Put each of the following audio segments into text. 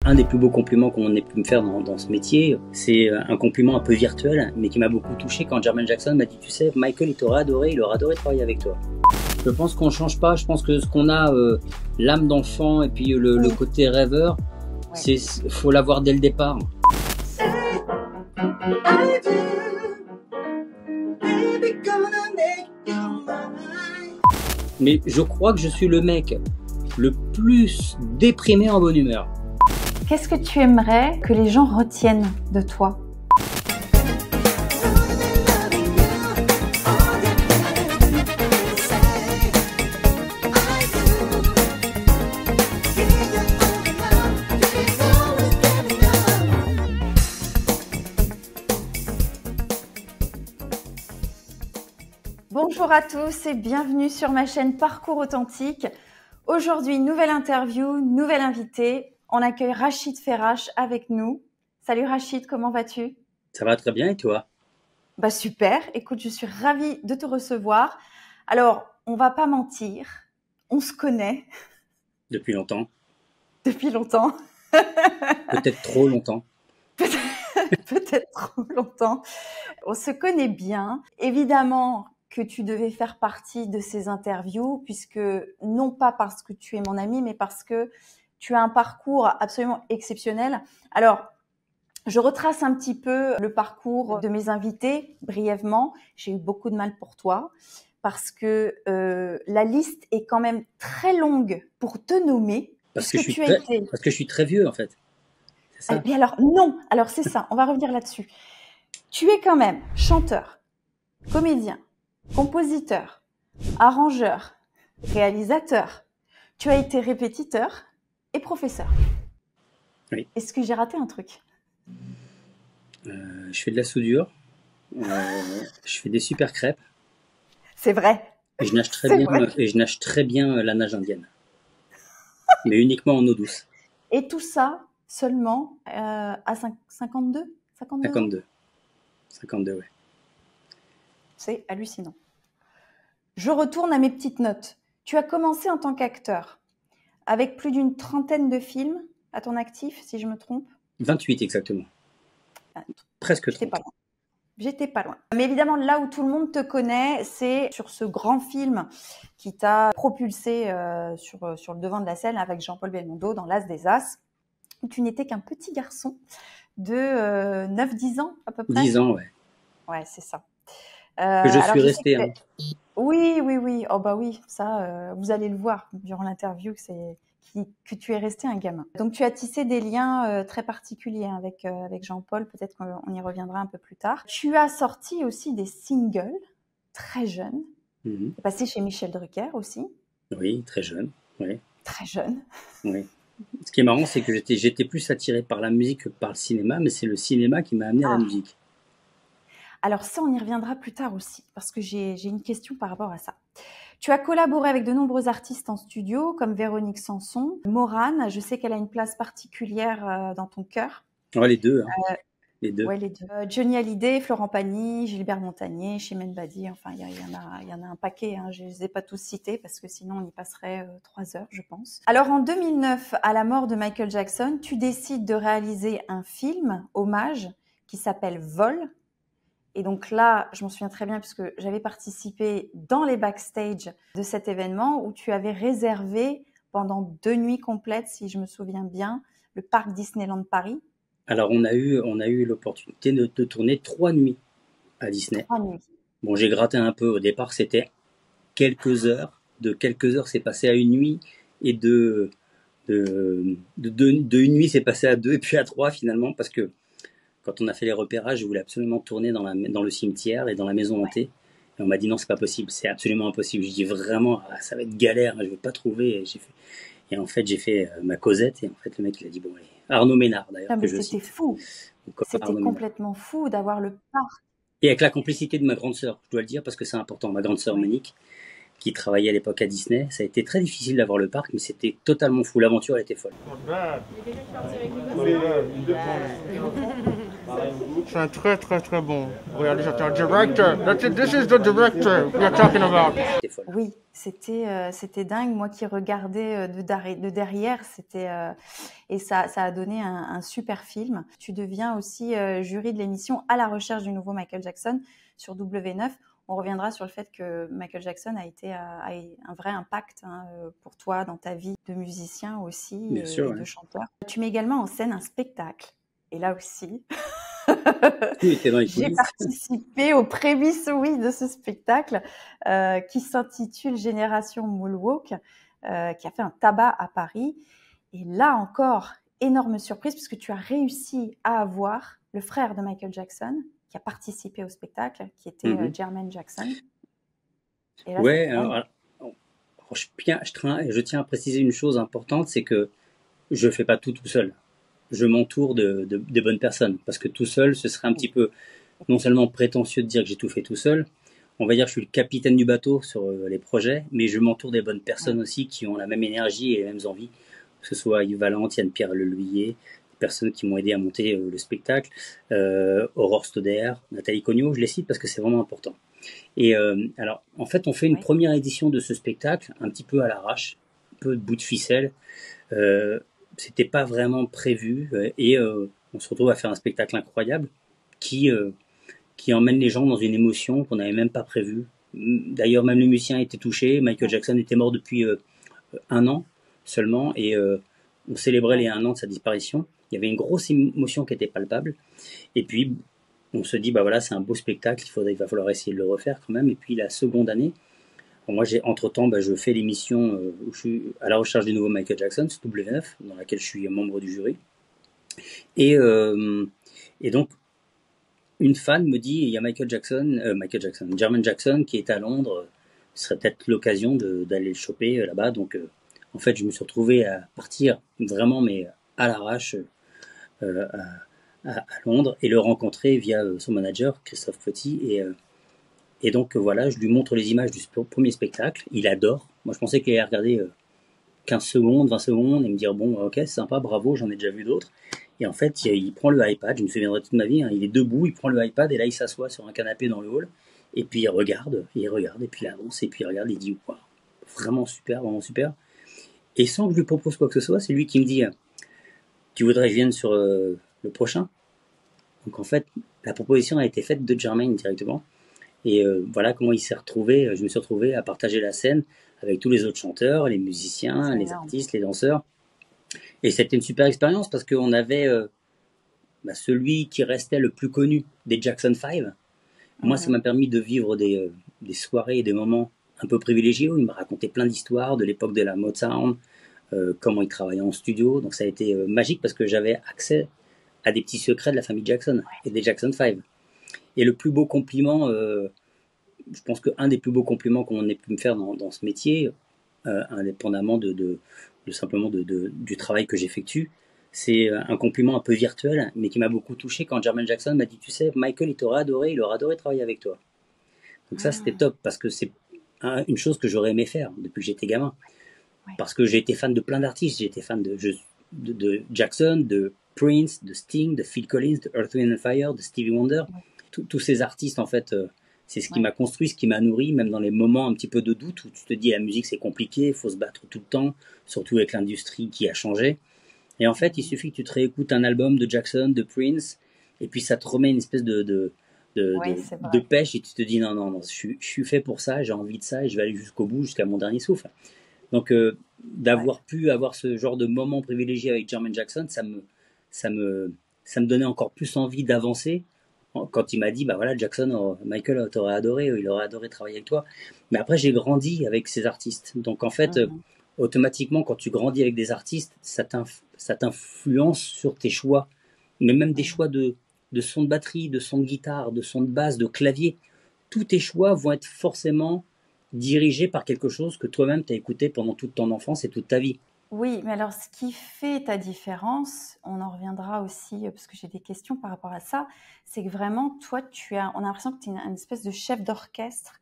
Un des plus beaux compliments qu'on ait pu me faire dans ce métier, c'est un compliment un peu virtuel, mais qui m'a beaucoup touché quand Jermaine Jackson m'a dit, tu sais, Michael, il t'aurait adoré, il aurait adoré travailler avec toi. Je pense qu'on ne change pas, je pense que ce qu'on a, l'âme d'enfant et puis le côté rêveur, il faut l'avoir dès le départ. Mais je crois que je suis le mec le plus déprimé en bonne humeur. Qu'est-ce que tu aimerais que les gens retiennent de toi ? Bonjour à tous et bienvenue sur ma chaîne Parcours Authentique. Aujourd'hui, nouvelle interview, nouvelle invitée. On accueille Rachid Ferrache avec nous. Salut Rachid, comment vas-tu ? Ça va très bien et toi ? Bah super, écoute, je suis ravie de te recevoir. Alors, on va pas mentir, on se connaît. Depuis longtemps. Depuis longtemps. Peut-être trop longtemps. Peut-être trop longtemps. On se connaît bien. Évidemment que tu devais faire partie de ces interviews, puisque non pas parce que tu es mon ami, mais parce que tu as un parcours absolument exceptionnel. Alors, je retrace un petit peu le parcours de mes invités brièvement. J'ai eu beaucoup de mal pour toi parce que la liste est quand même très longue pour te nommer. Parce que je suis très vieux en fait. C'est ça. Et alors non, alors c'est ça. On va revenir là-dessus. Tu es quand même chanteur, comédien, compositeur, arrangeur, réalisateur. Tu as été répétiteur et professeur. Oui. Est-ce que j'ai raté un truc ? Je fais de la soudure, je fais des super crêpes. C'est vrai. Et je nage très bien la nage indienne. Mais uniquement en eau douce. Et tout ça seulement à 52 52, ouais. C'est hallucinant. Je retourne à mes petites notes. Tu as commencé en tant qu'acteur, avec plus d'une trentaine de films à ton actif, si je me trompe. 28 exactement. Presque 30. J'étais pas loin. Mais évidemment, là où tout le monde te connaît, c'est sur ce grand film qui t'a propulsé sur le devant de la scène avec Jean-Paul Belmondo dans L'As des As, où tu n'étais qu'un petit garçon de 9-10 ans à peu près. 10 ans, ouais. Ouais, c'est ça. Que je suis resté. Hein. Oui. Oh bah oui, ça, vous allez le voir durant l'interview que tu es resté un gamin. Donc tu as tissé des liens très particuliers avec Jean-Paul, peut-être qu'on y reviendra un peu plus tard. Tu as sorti aussi des singles très jeunes. Tu es passé chez Michel Drucker aussi. Oui, très jeune. Oui. Très jeune. Oui. Ce qui est marrant, c'est que j'étais plus attiré par la musique que par le cinéma, mais c'est le cinéma qui m'a amené à la musique. Alors ça, on y reviendra plus tard aussi, parce que j'ai une question par rapport à ça. Tu as collaboré avec de nombreux artistes en studio, comme Véronique Sanson, Morane. Je sais qu'elle a une place particulière dans ton cœur. Ouais, les deux. Hein. Les deux. Ouais, les deux. Johnny Hallyday, Florent Pagny, Gilbert Montagnier, Chimène Badi. Enfin, il y en a un paquet. Hein. Je ne les ai pas tous cités parce que sinon on y passerait 3 heures, je pense. Alors en 2009, à la mort de Michael Jackson, tu décides de réaliser un film hommage qui s'appelle Vol. Et donc là, je m'en souviens très bien puisque j'avais participé dans les backstage de cet événement où tu avais réservé pendant 2 nuits complètes, si je me souviens bien, le parc Disneyland Paris. Alors, on a eu l'opportunité de tourner 3 nuits à Disney. 3 nuits. Bon, j'ai gratté un peu. Au départ, c'était quelques heures. De quelques heures, c'est passé à 1 nuit. Et de 1 nuit, c'est passé à 2 et puis à 3 finalement parce que quand on a fait les repérages, je voulais absolument tourner dans le cimetière et dans la maison hantée. Et on m'a dit non, c'est pas possible, c'est absolument impossible. Je dis vraiment, ça va être galère, je vais pas trouver. Et en fait, j'ai fait ma Cosette et en fait, le mec, il a dit bon, allez. Arnaud Ménard d'ailleurs. Non, mais c'était fou. C'était complètement fou d'avoir le parc. Et avec la complicité de ma grande sœur, je dois le dire parce que c'est important. Ma grande sœur Monique, qui travaillait à l'époque à Disney, ça a été très difficile d'avoir le parc, mais c'était totalement fou. L'aventure, elle était folle. C'est un très très très bon réalisateur, director. This is the director we are talking about. C'était folle. Oui, c'était dingue. Moi qui regardais de derrière, et ça a donné un super film. Tu deviens aussi jury de l'émission À la recherche du nouveau Michael Jackson sur W9. On reviendra sur le fait que Michael Jackson a un vrai impact pour toi dans ta vie de musicien aussi Bien sûr, et ouais. de chanteur. Tu mets également en scène un spectacle. Et là aussi, Tout était dans les j'ai coulisses. participé aux prémices, oui, de ce spectacle qui s'intitule Génération Moonwalk, qui a fait un tabac à Paris. Et là encore, énorme surprise, puisque tu as réussi à avoir le frère de Michael Jackson qui a participé au spectacle, qui était Mhm. Jermaine Jackson. Et là, Ouais, c'était dingue. je tiens à préciser une chose importante, c'est que je fais pas tout seul. Je m'entoure des bonnes personnes, parce que tout seul, ce serait un petit peu non seulement prétentieux de dire que j'ai tout fait tout seul, on va dire que je suis le capitaine du bateau sur les projets, mais je m'entoure des bonnes personnes aussi qui ont la même énergie et les mêmes envies, que ce soit Yves Valente, Yann-Pierre Leluyer, des personnes qui m'ont aidé à monter le spectacle, Aurore Stoder, Nathalie Cognot, je les cite parce que c'est vraiment important. Et alors, en fait, on fait une Oui. première édition de ce spectacle, un petit peu à l'arrache, un peu de bout de ficelle. C'était pas vraiment prévu, et on se retrouve à faire un spectacle incroyable qui emmène les gens dans une émotion qu'on n'avait même pas prévue. D'ailleurs, même le musicien était touché. Michael Jackson était mort depuis 1 an seulement, et on célébrait les 1 an de sa disparition. Il y avait une grosse émotion qui était palpable. Et puis, on se dit, bah voilà, c'est un beau spectacle, il va falloir essayer de le refaire quand même. Et puis, la seconde année, moi, entre-temps, je fais l'émission où je suis à la recherche du nouveau Michael Jackson, c'est W9, dans laquelle je suis membre du jury. Et, euh, et donc, une fan me dit, il y a Jermaine Jackson qui est à Londres, ce serait peut-être l'occasion d'aller le choper là-bas. Donc, en fait, je me suis retrouvé à partir vraiment, mais à l'arrache, euh, à Londres, et le rencontrer via son manager, Christophe Petit. Et donc, voilà, je lui montre les images du premier spectacle. Il adore. Moi, je pensais qu'il allait regarder 15 secondes, 20 secondes, et me dire, bon, ok, c'est sympa, bravo, j'en ai déjà vu d'autres. Et en fait, il prend le iPad, je me souviendrai toute ma vie, hein, il est debout, il prend le iPad, et là, il s'assoit sur un canapé dans le hall, et puis il regarde, et puis il avance, et puis il regarde, il dit, waouh, vraiment super, vraiment super. Et sans que je lui propose quoi que ce soit, c'est lui qui me dit, tu voudrais que je vienne sur le prochain? Donc en fait, la proposition a été faite de Jermaine directement. Et voilà comment il s'est retrouvé. Je me suis retrouvé à partager la scène avec tous les autres chanteurs, les musiciens, C'est les énorme. artistes, les danseurs. Et c'était une super expérience parce qu'on avait celui qui restait le plus connu des Jackson 5. Moi, ça m'a permis de vivre des soirées et des moments un peu privilégiés où il me racontait plein d'histoires de l'époque de la Motown, comment il travaillait en studio. Donc ça a été magique parce que j'avais accès à des petits secrets de la famille Jackson et des Jackson 5. Et le plus beau compliment, je pense qu'un des plus beaux compliments qu'on ait pu me faire dans ce métier, indépendamment simplement du travail que j'effectue, c'est un compliment un peu virtuel, mais qui m'a beaucoup touché quand Jermaine Jackson m'a dit, tu sais, Michael, il aurait adoré travailler avec toi. Donc ça, c'était top, parce que c'est une chose que j'aurais aimé faire depuis que j'étais gamin. Ouais. Parce que j'ai été fan de plein d'artistes, j'ai été fan de Jackson, de Prince, de Sting, de Phil Collins, de Earth, Wind and Fire, de Stevie Wonder. Tous ces artistes, en fait, c'est ce qui m'a construit, ce qui m'a nourri, même dans les moments un petit peu de doute où tu te dis la musique c'est compliqué, il faut se battre tout le temps, surtout avec l'industrie qui a changé. Et en fait, il suffit que tu te réécoutes un album de Jackson, de Prince, et puis ça te remet une espèce de pêche, et tu te dis non, je suis fait pour ça, j'ai envie de ça, et je vais aller jusqu'au bout, jusqu'à mon dernier souffle. Donc, d'avoir pu avoir ce genre de moment privilégié avec Jermaine Jackson, ça me donnait encore plus envie d'avancer. Quand il m'a dit, bah voilà, Jackson, Michael t'aurait adoré, il aurait adoré travailler avec toi. Mais après, j'ai grandi avec ces artistes. Donc, en fait, automatiquement, quand tu grandis avec des artistes, ça t'influence sur tes choix. Mais même des choix de son de batterie, de son de guitare, de son de basse, de clavier. Tous tes choix vont être forcément dirigés par quelque chose que toi-même t'as écouté pendant toute ton enfance et toute ta vie. Oui, mais alors ce qui fait ta différence, on en reviendra aussi, parce que j'ai des questions par rapport à ça, c'est que vraiment, toi, on a l'impression que tu es une espèce de chef d'orchestre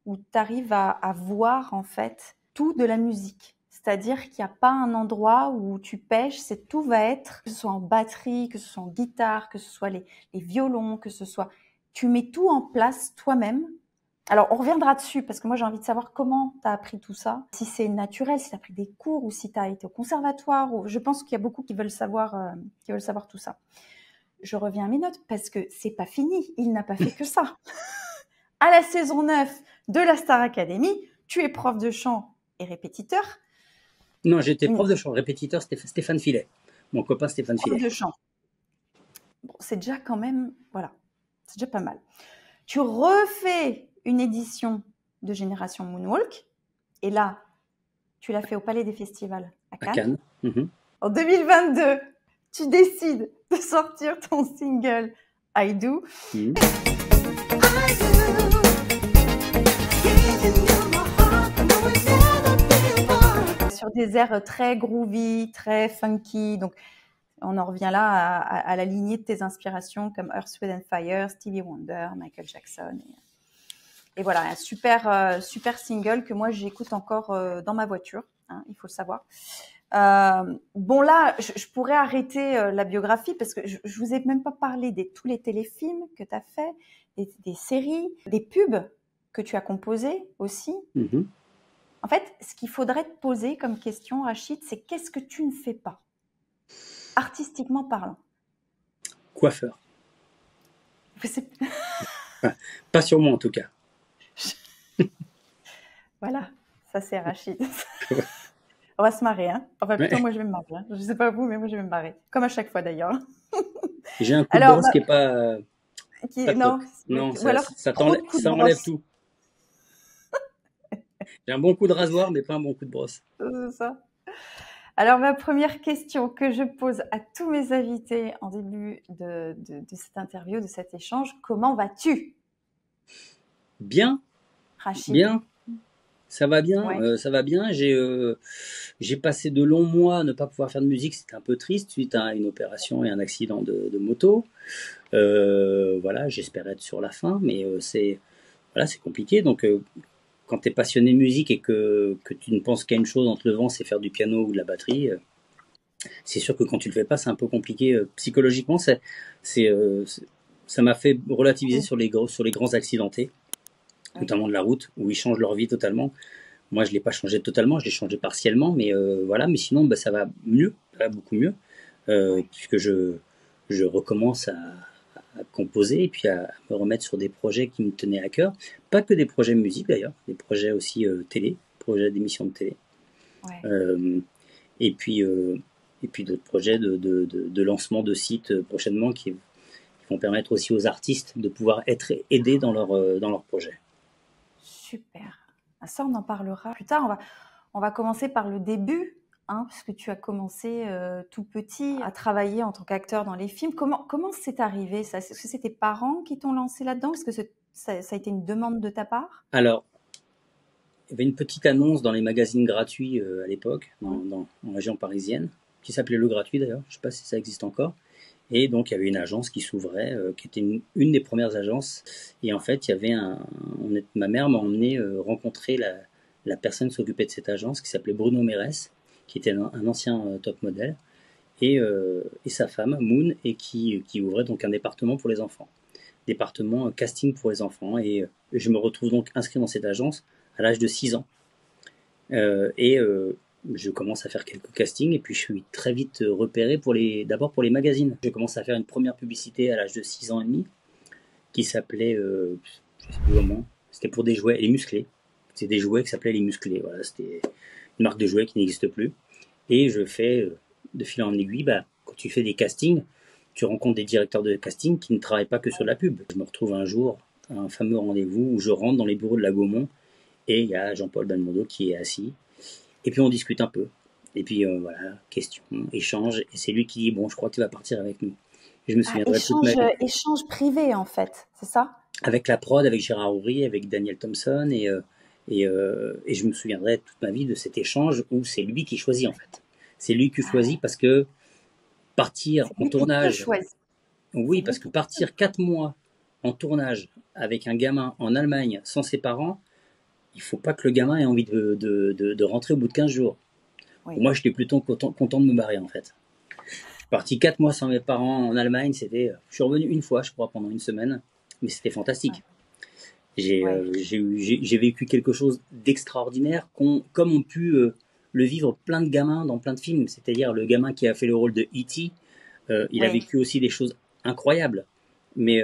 où tu arrives à voir en fait tout de la musique. C'est-à-dire qu'il n'y a pas un endroit où tu pêches, tout va être, que ce soit en batterie, que ce soit en guitare, que ce soit les violons, que ce soit... Tu mets tout en place toi-même. Alors, on reviendra dessus, parce que moi, j'ai envie de savoir comment tu as appris tout ça. Si c'est naturel, si tu as pris des cours, ou si tu as été au conservatoire. Je pense qu'il y a beaucoup qui veulent savoir tout ça. Je reviens à mes notes, parce que c'est pas fini. Il n'a pas fait que ça. À la saison 9 de la Star Academy, tu es prof de chant et répétiteur. Non, j'étais prof de chant, répétiteur Stéphane Filet. Mon copain Stéphane Filet. Prof de chant. Bon, c'est déjà quand même, voilà, c'est déjà pas mal. Tu refais une édition de Génération Moonwalk. Et là, tu l'as fait au Palais des Festivals à Cannes. En 2022, tu décides de sortir ton single I Do. Sur des airs très groovy, très funky. Donc, on en revient là à la lignée de tes inspirations comme Earth, Wind and Fire, Stevie Wonder, Michael Jackson. Et voilà, un super single que moi j'écoute encore dans ma voiture, hein, il faut le savoir. Bon là, je pourrais arrêter la biographie parce que je vous ai même pas parlé de tous les téléfilms que tu as fait, des séries, des pubs que tu as composés aussi. En fait, ce qu'il faudrait te poser comme question, Rachid, c'est qu'est-ce que tu ne fais pas, artistiquement parlant? Coiffeur. Pas sur moi en tout cas. Voilà, ça c'est Rachid. On va se marrer, hein. Enfin, plutôt, moi je vais me marrer. Hein. Je sais pas vous, mais moi je vais me marrer. Comme à chaque fois d'ailleurs. J'ai un coup de brosse qui est pas... non, ça enlève tout. J'ai un bon coup de rasoir, mais pas un bon coup de brosse. C'est ça. Alors, ma première question que je pose à tous mes invités en début de cette interview, de cet échange, comment vas-tu? Bien. Rachid. Bien. Ça va bien, Ouais. Ça va bien. J'ai passé de longs mois à ne pas pouvoir faire de musique, c'était un peu triste suite à une opération et un accident de moto. Voilà, j'espère être sur la fin, mais c'est compliqué. Donc, quand tu es passionné de musique et que tu ne penses qu'à une chose en te levant, c'est faire du piano ou de la batterie, c'est sûr que quand tu le fais pas, c'est un peu compliqué psychologiquement. Ça m'a fait relativiser sur les grands accidentés. Notamment de la route, où ils changent leur vie totalement. Moi, je l'ai pas changé totalement, je l'ai changé partiellement, mais voilà. Mais sinon, ça va mieux, ça va beaucoup mieux, puisque je recommence à composer et puis à me remettre sur des projets qui me tenaient à cœur. Pas que des projets musique d'ailleurs, des projets aussi télé, projets d'émissions de télé. Ouais. Et puis d'autres projets de lancement de sites prochainement qui vont permettre aussi aux artistes de pouvoir être aidés dans leur projet. Super. Ça, on en parlera plus tard. On va commencer par le début, hein, puisque tu as commencé tout petit à travailler en tant qu'acteur dans les films. Comment c'est arrivé ça? Est-ce que c'est tes parents qui t'ont lancé là-dedans? Est-ce que ça a été une demande de ta part? Alors, il y avait une petite annonce dans les magazines gratuits à l'époque, en région parisienne, qui s'appelait Le Gratuit d'ailleurs, je ne sais pas si ça existe encore. Et donc, il y avait une agence qui s'ouvrait, qui était une des premières agences. Et en fait, il y avait ma mère m'a emmené rencontrer la personne qui s'occupait de cette agence, qui s'appelait Bruno Mérès, qui était un ancien top modèle, et sa femme, Moon, et qui ouvrait donc un département pour les enfants. Département casting pour les enfants. Et je me retrouve donc inscrit dans cette agence à l'âge de 6 ans. Je commence à faire quelques castings et puis je suis très vite repéré d'abord pour les magazines. Je commence à faire une première publicité à l'âge de 6 ans et demi qui s'appelait, je sais plus comment, c'était pour des jouets, les musclés. C'est des jouets qui s'appelaient les musclés. Voilà, c'était une marque de jouets qui n'existe plus. Et je fais de fil en aiguille, quand tu fais des castings, tu rencontres des directeurs de casting qui ne travaillent pas que sur la pub. Je me retrouve un jour à un fameux rendez-vous où je rentre dans les bureaux de la Gaumont et il y a Jean-Paul Belmondo qui est assis. Et puis on discute un peu. Et puis voilà, question, échange. Et c'est lui qui dit, bon, je crois que tu vas partir avec nous. Et je me souviendrai toute ma vie. Échange privé en fait, c'est ça? Avec la prod, avec Gérard Houry, avec Daniel Thompson. Et je me souviendrai toute ma vie de cet échange où c'est lui qui choisit en fait. C'est lui qui choisit parce que partir en tournage... Oui, parce que partir 4 mois en tournage avec un gamin en Allemagne sans ses parents, il faut pas que le gamin ait envie de rentrer au bout de 15 jours. Oui. Moi, j'étais plutôt content de me barrer, en fait. Je suis parti 4 mois sans mes parents en Allemagne. Je suis revenu une fois, je crois, pendant une semaine. Mais c'était Ouais. fantastique. Ouais. J'ai vécu quelque chose d'extraordinaire, comme ont pu le vivre plein de gamins dans plein de films. C'est-à-dire le gamin qui a fait le rôle de E.T., il a Oui. vécu aussi des choses incroyables. Mais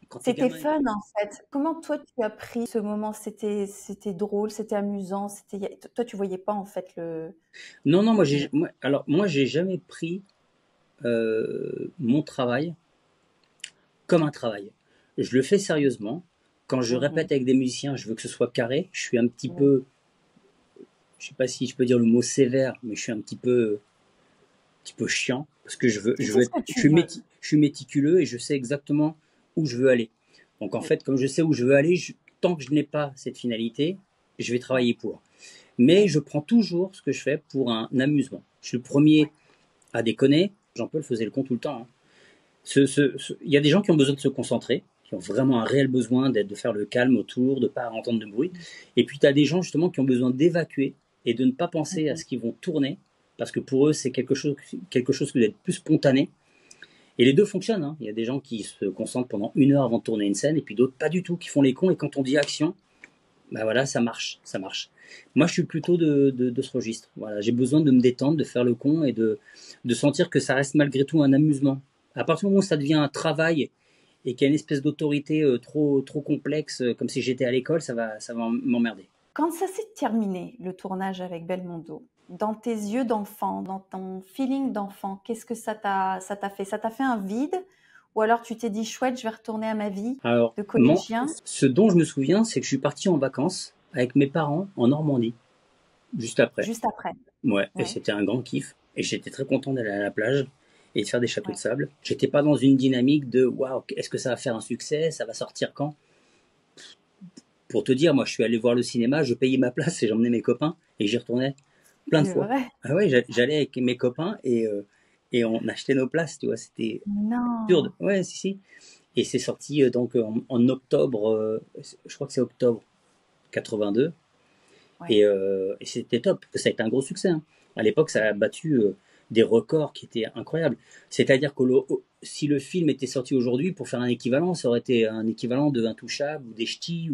quand t'es C'était gamin... fun en fait. Comment toi tu as pris ce moment? C'était drôle, c'était amusant, toi tu voyais pas en fait le. Non, non, le- moi, j'ai jamais pris mon travail comme un travail. Je le fais sérieusement. Quand je Mhm. répète avec des musiciens, je veux que ce soit carré. Je suis un petit Oui. peu, je sais pas si je peux dire le mot sévère, mais je suis un petit peu chiant parce que Tu sais ce que tu veux. je suis méticuleux et je sais exactement où je veux aller. Donc en Oui. fait, comme je sais où je veux aller, tant que je n'ai pas cette finalité, je vais Ouais. travailler pour. Mais Oui. je prends toujours ce que je fais pour un amusement. Je suis le premier Ouais. à déconner. Jean-Paul faisait le con tout le temps, hein. Il y a des gens qui ont besoin de se concentrer, qui ont vraiment un réel besoin de faire le calme autour, de ne pas entendre de bruit. Et puis tu as des gens justement qui ont besoin d'évacuer et de ne pas penser à Mhm. ce qu'ils vont tourner, parce que pour eux c'est quelque chose d'être plus spontané. Et les deux fonctionnent, hein. Il y a des gens qui se concentrent pendant 1 heure avant de tourner une scène, et puis d'autres pas du tout, qui font les cons, et quand on dit action, bah voilà, ça marche, ça marche. Moi, je suis plutôt de ce registre. Voilà, j'ai besoin de me détendre, de faire le con et de sentir que ça reste malgré tout un amusement. À partir du moment où ça devient un travail et qu'il y a une espèce d'autorité trop complexe, comme si j'étais à l'école, ça va m'emmerder. Quand ça s'est terminé, le tournage avec Belmondo, dans tes yeux d'enfant, dans ton feeling d'enfant, qu'est-ce que ça t'a fait? Ça t'a fait un vide? Ou alors tu t'es dit, chouette, je vais retourner à ma vie Alors, de collégien? ce dont je me souviens, c'est que je suis parti en vacances avec mes parents en Normandie, juste après. Juste après. Ouais, et Ouais, c'était un grand kiff. Et j'étais très content d'aller à la plage et de faire des châteaux de ouais. sable. J'étais pas dans une dynamique de waouh, est-ce que ça va faire un succès? Ça va sortir quand? Pour te dire, moi, je suis allé voir le cinéma, je payais ma place et j'emmenais mes copains et j'y retournais plein de C'est fois. vrai? Ah ouais, j'allais avec mes copains et on achetait nos places, tu vois, c'était absurde. Non. Ouais, si, si. Et c'est sorti donc en octobre, je crois que c'est octobre 82. Ouais, Et c'était top, ça a été un gros succès, hein. À l'époque, ça a battu des records qui étaient incroyables. C'est-à-dire que si le film était sorti aujourd'hui, pour faire un équivalent, ça aurait été un équivalent de Intouchable ou des Ch'tis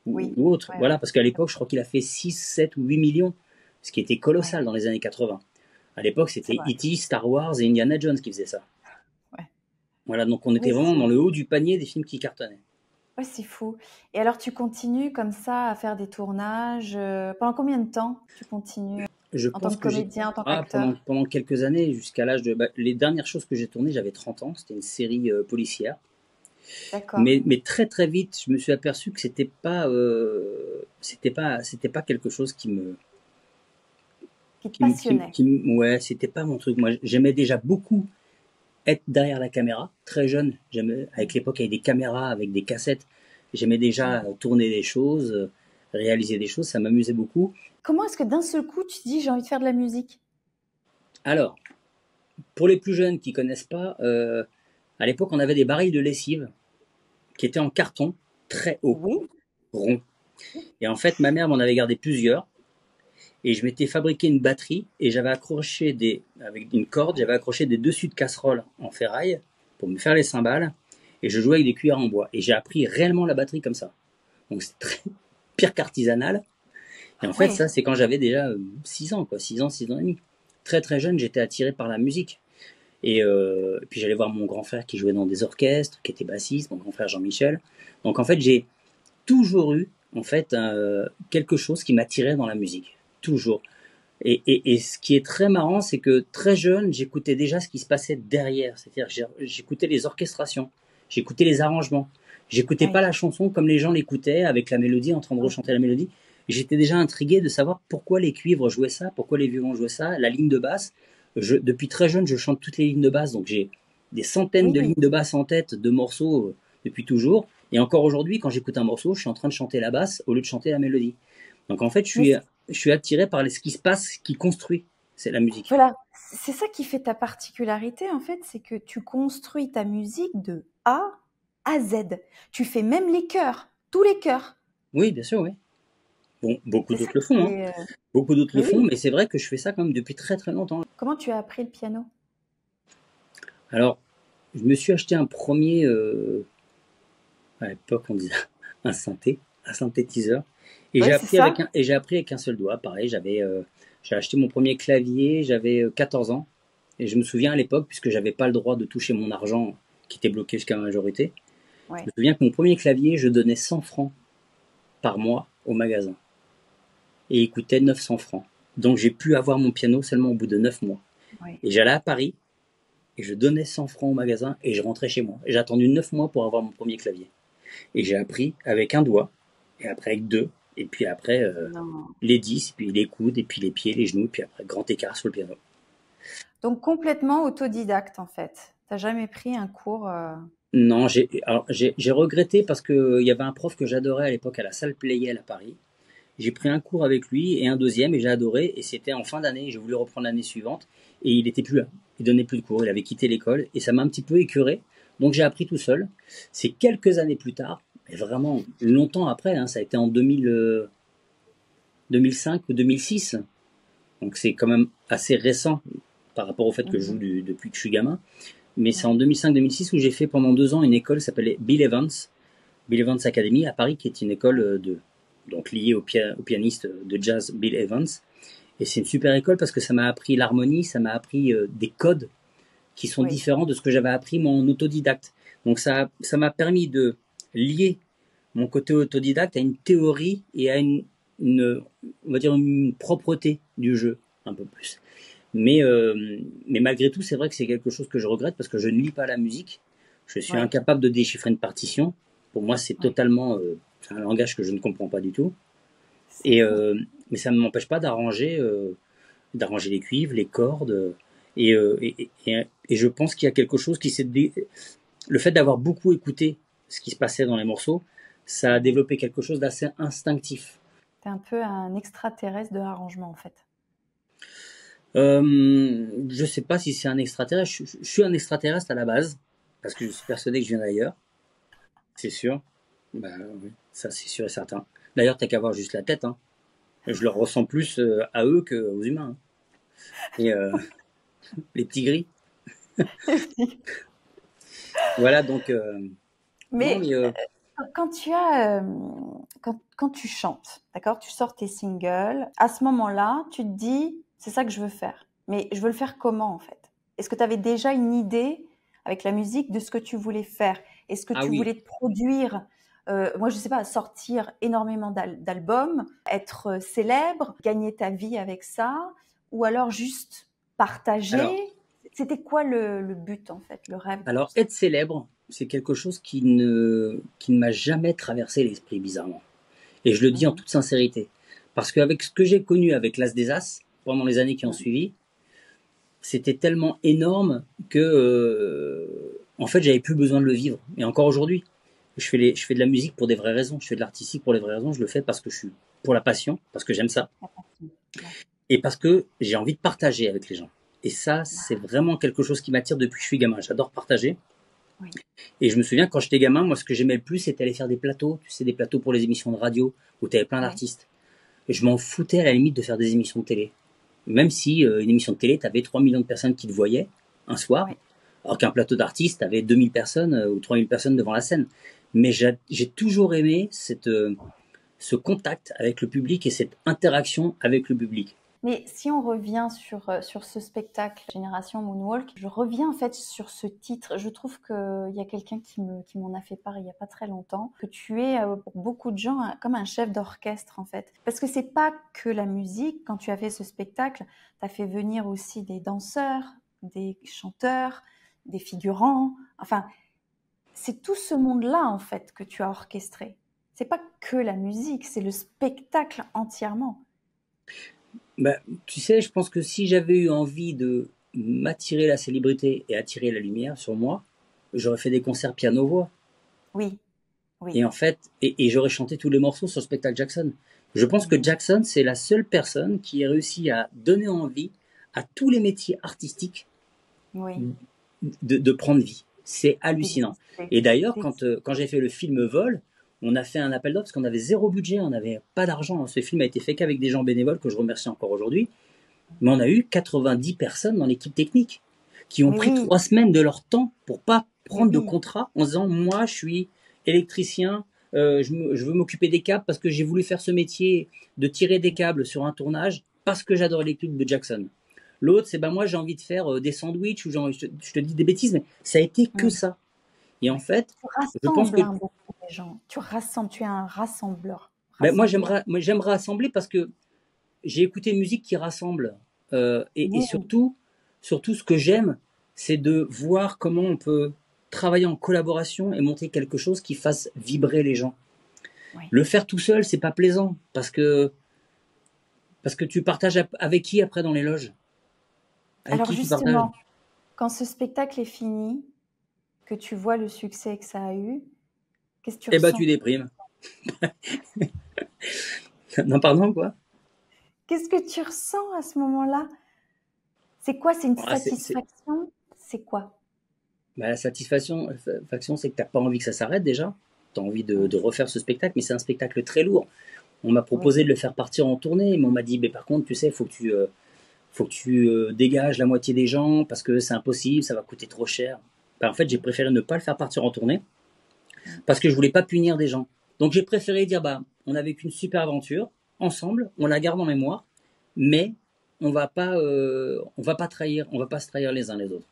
oui. ou autre. Ouais, Voilà, ouais. parce qu'à l'époque, je crois qu'il a fait 6, 7 ou 8 millions, ce qui était Ouais, colossal dans les années 80. À l'époque, c'est c'était vrai. E.T., Star Wars et Indiana Jones qui faisaient ça. Ouais. Voilà, donc on était Oui, vraiment dans le haut du panier des films qui cartonnaient. ouais, c'est fou. Et alors, tu continues comme ça à faire des tournages pendant combien de temps tu continues Je en tant pense que que j'ai comédien, en tant pendant qu'acteur? pendant quelques années jusqu'à l'âge de les dernières choses que j'ai tournées, j'avais 30 ans, c'était une série policière. D'accord. Mais très très vite, je me suis aperçu que c'était pas quelque chose Qui te passionnait. ouais, c'était pas mon truc. Moi, j'aimais déjà beaucoup être derrière la caméra, très jeune. J'aimais, avec Mm. l'époque, avec des caméras, avec des cassettes, j'aimais déjà Mm. tourner des choses, réaliser des choses, ça m'amusait beaucoup. Comment est-ce que d'un seul coup, tu te dis, j'ai envie de faire de la musique? Alors, pour les plus jeunes qui connaissent pas, à l'époque, on avait des barils de lessive qui étaient en carton, très haut, Oui. rond. Et en fait, ma mère m'en avait gardé plusieurs. Et je m'étais fabriqué une batterie et j'avais accroché avec une corde, j'avais accroché des dessus de casseroles en ferraille pour me faire les cymbales. Et je jouais avec des cuillères en bois. Et j'ai appris réellement la batterie comme ça. Donc c'est très pire qu'artisanal. Et en fait, Oui. ça, c'est quand j'avais déjà 6 ans, quoi. 6 ans et demi. Très très jeune, j'étais attiré par la musique. Et puis j'allais voir mon grand frère qui jouait dans des orchestres, qui était bassiste, mon grand frère Jean-Michel. Donc en fait, j'ai toujours eu en fait quelque chose qui m'attirait dans la musique. Toujours. Et ce qui est très marrant, c'est que très jeune, j'écoutais déjà ce qui se passait derrière. C'est-à-dire, j'écoutais les orchestrations, j'écoutais les arrangements. J'écoutais pas Oui. la chanson comme les gens l'écoutaient, avec la mélodie, en train de rechanter la mélodie. J'étais déjà intrigué de savoir pourquoi les cuivres jouaient ça, pourquoi les violons jouaient ça, la ligne de basse. Depuis très jeune, je chante toutes les lignes de basse, donc j'ai des centaines de lignes Oui. de basse en tête, de morceaux depuis toujours. Et encore aujourd'hui, quand j'écoute un morceau, je suis en train de chanter la basse au lieu de chanter la mélodie. Donc en fait, Mais je suis attiré par ce qui se passe, ce qui construit, c'est la musique. voilà, c'est ça qui fait ta particularité, en fait, c'est que tu construis ta musique de A à Z. Tu fais même les chœurs, tous les chœurs. Oui, bien sûr, oui. Bon, beaucoup C'est ça d'autres le font, hein. qui est, Beaucoup d'autres le mais font, oui. mais c'est vrai que je fais ça quand même depuis très très longtemps. Comment tu as appris le piano? Alors, je me suis acheté un premier, à l'époque on disait un synthé, un synthétiseur, et Ouais, c'est ça. j'ai appris avec un seul doigt. Pareil, j'ai acheté mon premier clavier, j'avais 14 ans, et je me souviens à l'époque, puisque j'avais pas le droit de toucher mon argent qui était bloqué jusqu'à la majorité, je Ouais. me souviens que mon premier clavier, je donnais 100 francs par mois au magasin, et il coûtait 900 francs. Donc j'ai pu avoir mon piano seulement au bout de 9 mois. Ouais. Et j'allais à Paris, et je donnais 100 francs au magasin, et je rentrais chez moi. Et j'ai attendu 9 mois pour avoir mon premier clavier. Et j'ai appris avec un doigt, et après avec deux, et puis après Non. les 10, puis les coudes, et puis les pieds, les genoux, puis après grand écart sur le piano. Donc complètement autodidacte en fait. T'as jamais pris un cours Non, j'ai regretté parce que il y avait un prof que j'adorais à l'époque à la salle Playel à Paris. J'ai pris un cours avec lui et un deuxième et j'ai adoré. Et c'était en fin d'année, j'ai voulu reprendre l'année suivante et il était plus là. Il donnait plus de cours, il avait quitté l'école et ça m'a un petit peu écœuré. Donc j'ai appris tout seul. C'est quelques années plus tard, mais vraiment longtemps après, hein, ça a été en 2005 ou 2006. Donc c'est quand même assez récent par rapport au fait que je joue depuis que je suis gamin. Mais c'est en 2005-2006 où j'ai fait pendant 2 ans une école qui s'appelait Bill Evans Academy à Paris, qui est une école donc liée au pianiste de jazz Bill Evans. Et c'est une super école parce que ça m'a appris l'harmonie, ça m'a appris des codes qui sont différents de ce que j'avais appris moi en autodidacte. Donc ça m'a permis de lier mon côté autodidacte à une théorie et à on va dire une propreté du jeu un peu plus. Mais malgré tout, c'est vrai que c'est quelque chose que je regrette parce que je ne lis pas la musique. Je suis incapable de déchiffrer une partition. Pour moi, c'est totalement c'est un langage que je ne comprends pas du tout. Et mais ça ne m'empêche pas d'arranger les cuivres, les cordes. Et je pense qu'il y a quelque chose qui le fait d'avoir beaucoup écouté ce qui se passait dans les morceaux, ça a développé quelque chose d'assez instinctif. T'es un peu un extraterrestre de l'arrangement en fait. Je sais pas si c'est un extraterrestre. Je suis un extraterrestre à la base parce que je suis persuadé que je viens d'ailleurs. C'est sûr. Bah oui, ça c'est sûr et certain. D'ailleurs, t'as qu'à voir juste la tête. Hein. Je leur ressemble plus à eux qu'aux humains. Hein. Et les petits gris. Voilà donc. Mais, non, mais quand tu as, quand tu chantes, d'accord, tu sors tes singles, à ce moment-là, tu te dis, c'est ça que je veux faire. Mais je veux le faire comment en fait? Est-ce que tu avais déjà une idée avec la musique de ce que tu voulais faire? Est-ce que tu oui. voulais te produire, moi je sais pas, sortir énormément d'albums, être célèbre, gagner ta vie avec ça, ou alors juste partager? Alors, C'était quoi le but en fait, le rêve? alors être célèbre, c'est quelque chose qui ne m'a jamais traversé l'esprit bizarrement. Et je le dis en toute sincérité. Parce qu'avec ce que j'ai connu avec l'As des As, pendant les années qui ont suivi, c'était tellement énorme que, en fait, j'avais plus besoin de le vivre. Et encore aujourd'hui, je fais de la musique pour des vraies raisons. Je fais de l'artistique pour les vraies raisons. Je le fais parce que je suis pour la passion, parce que j'aime ça. Et parce que j'ai envie de partager avec les gens. Et ça, c'est vraiment quelque chose qui m'attire depuis que je suis gamin. J'adore partager. Oui. Et je me souviens, quand j'étais gamin, moi, ce que j'aimais le plus, c'était aller faire des plateaux. Tu sais, des plateaux pour les émissions de radio, où tu avais plein d'artistes. Et je m'en foutais à la limite de faire des émissions de télé. Même si une émission de télé, tu avais 3 millions de personnes qui te voyaient un soir, alors qu'un plateau d'artistes, tu avais 2000 personnes ou 3000 personnes devant la scène. Mais j'ai toujours aimé ce contact avec le public et cette interaction avec le public. Mais si on revient sur ce spectacle Génération Moonwalk, je reviens en fait sur ce titre. Je trouve qu'il y a quelqu'un qui m'en a fait part il n'y a pas très longtemps, que tu es pour beaucoup de gens comme un chef d'orchestre en fait. Parce que c'est pas que la musique. Quand tu as fait ce spectacle, tu as fait venir aussi des danseurs, des chanteurs, des figurants. Enfin, c'est tout ce monde-là en fait que tu as orchestré. C'est pas que la musique, c'est le spectacle entièrement. Bah, tu sais, je pense que si j'avais eu envie de m'attirer la célébrité et attirer la lumière sur moi, j'aurais fait des concerts piano-voix. Oui. Et en fait, et j'aurais chanté tous les morceaux sur le spectacle Jackson. Je pense que Jackson, c'est la seule personne qui a réussi à donner envie à tous les métiers artistiques de prendre vie. C'est hallucinant. Et d'ailleurs, quand j'ai fait le film Vol, On a fait un appel d'offres parce qu'on avait zéro budget, on n'avait pas d'argent. Ce film a été fait qu'avec des gens bénévoles que je remercie encore aujourd'hui. Mais on a eu 90 personnes dans l'équipe technique qui ont Mais pris oui, 3 semaines de leur temps pour pas mais prendre de oui. contrat en disant moi je suis électricien, je veux m'occuper des câbles parce que j'ai voulu faire ce métier de tirer des câbles sur un tournage parce que j'adore les clips de Jackson. L'autre c'est moi j'ai envie de faire des sandwichs ou je te dis des bêtises mais ça a été que Mm. ça. Et en fait, Tu je pense rassembles que beaucoup les gens. Tu rassembles, tu es un rassembleur. moi Rassembleur. j'aime rassembler parce que j'ai écouté une musique qui rassemble. Et Oui, surtout, ce que j'aime, c'est de voir comment on peut travailler en collaboration et monter quelque chose qui fasse vibrer les gens. oui. Le faire tout seul, c'est pas plaisant parce que tu partages avec qui après dans les loges? Avec Alors qui tu partages? justement, quand ce spectacle est fini, que tu vois le succès que ça a eu, qu'est-ce que tu Eh ben, ressens? tu déprimes. Non, pardon, quoi? Qu'est-ce que tu ressens à ce moment-là? C'est quoi? C'est une Ah, satisfaction? C'est quoi? la satisfaction, c'est que t'as pas envie que ça s'arrête déjà. Tu as envie Mm. de refaire ce spectacle, mais c'est un spectacle très lourd. On m'a Oui, proposé de le faire partir en tournée, mais on m'a dit, mais par contre, tu sais, faut que tu dégages la moitié des gens parce que c'est impossible, ça va coûter trop cher. En fait, j'ai préféré ne pas le faire partir en tournée parce que je voulais pas punir des gens. Donc j'ai préféré dire on a vécu une super aventure ensemble, on la garde en mémoire, mais on va pas se trahir les uns les autres.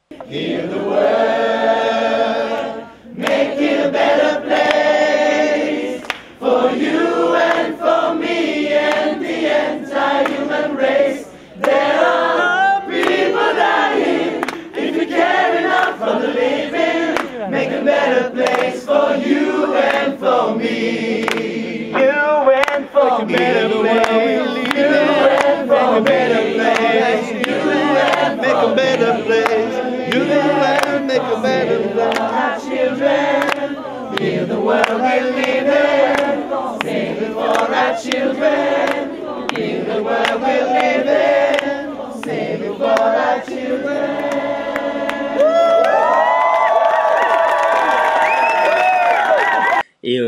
Et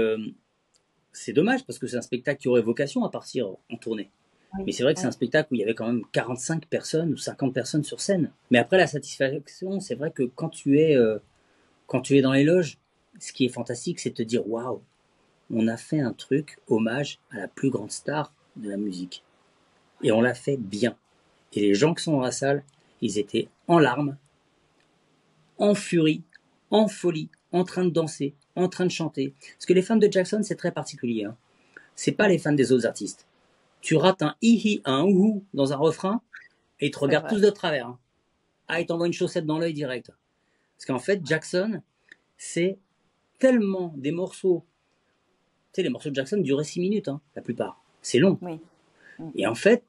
c'est dommage parce que c'est un spectacle qui aurait vocation à partir en tournée. oui, Mais c'est vrai que c'est un oui. spectacle où il y avait quand même 45 personnes ou 50 personnes sur scène. Mais après la satisfaction, c'est vrai que quand tu es dans les loges, ce qui est fantastique, c'est de te dire waouh, on a fait un truc hommage à la plus grande star de la musique. Et on l'a fait bien. Et les gens qui sont dans la salle, ils étaient en larmes, en furie, en folie, en train de danser, en train de chanter. Parce que les fans de Jackson, c'est très particulier. Hein. C'est pas les fans des autres artistes. Tu rates un hi-hi, un ouhou dans un refrain, et ils te C'est regardent vrai. tous de travers. Hein. Ah, ils t'envoient une chaussette dans l'œil direct. Parce qu'en fait, Jackson, c'est tellement des morceaux. Tu sais, les morceaux de Jackson duraient 6 minutes, hein, la plupart. C'est long. Oui. Mm. Et en fait,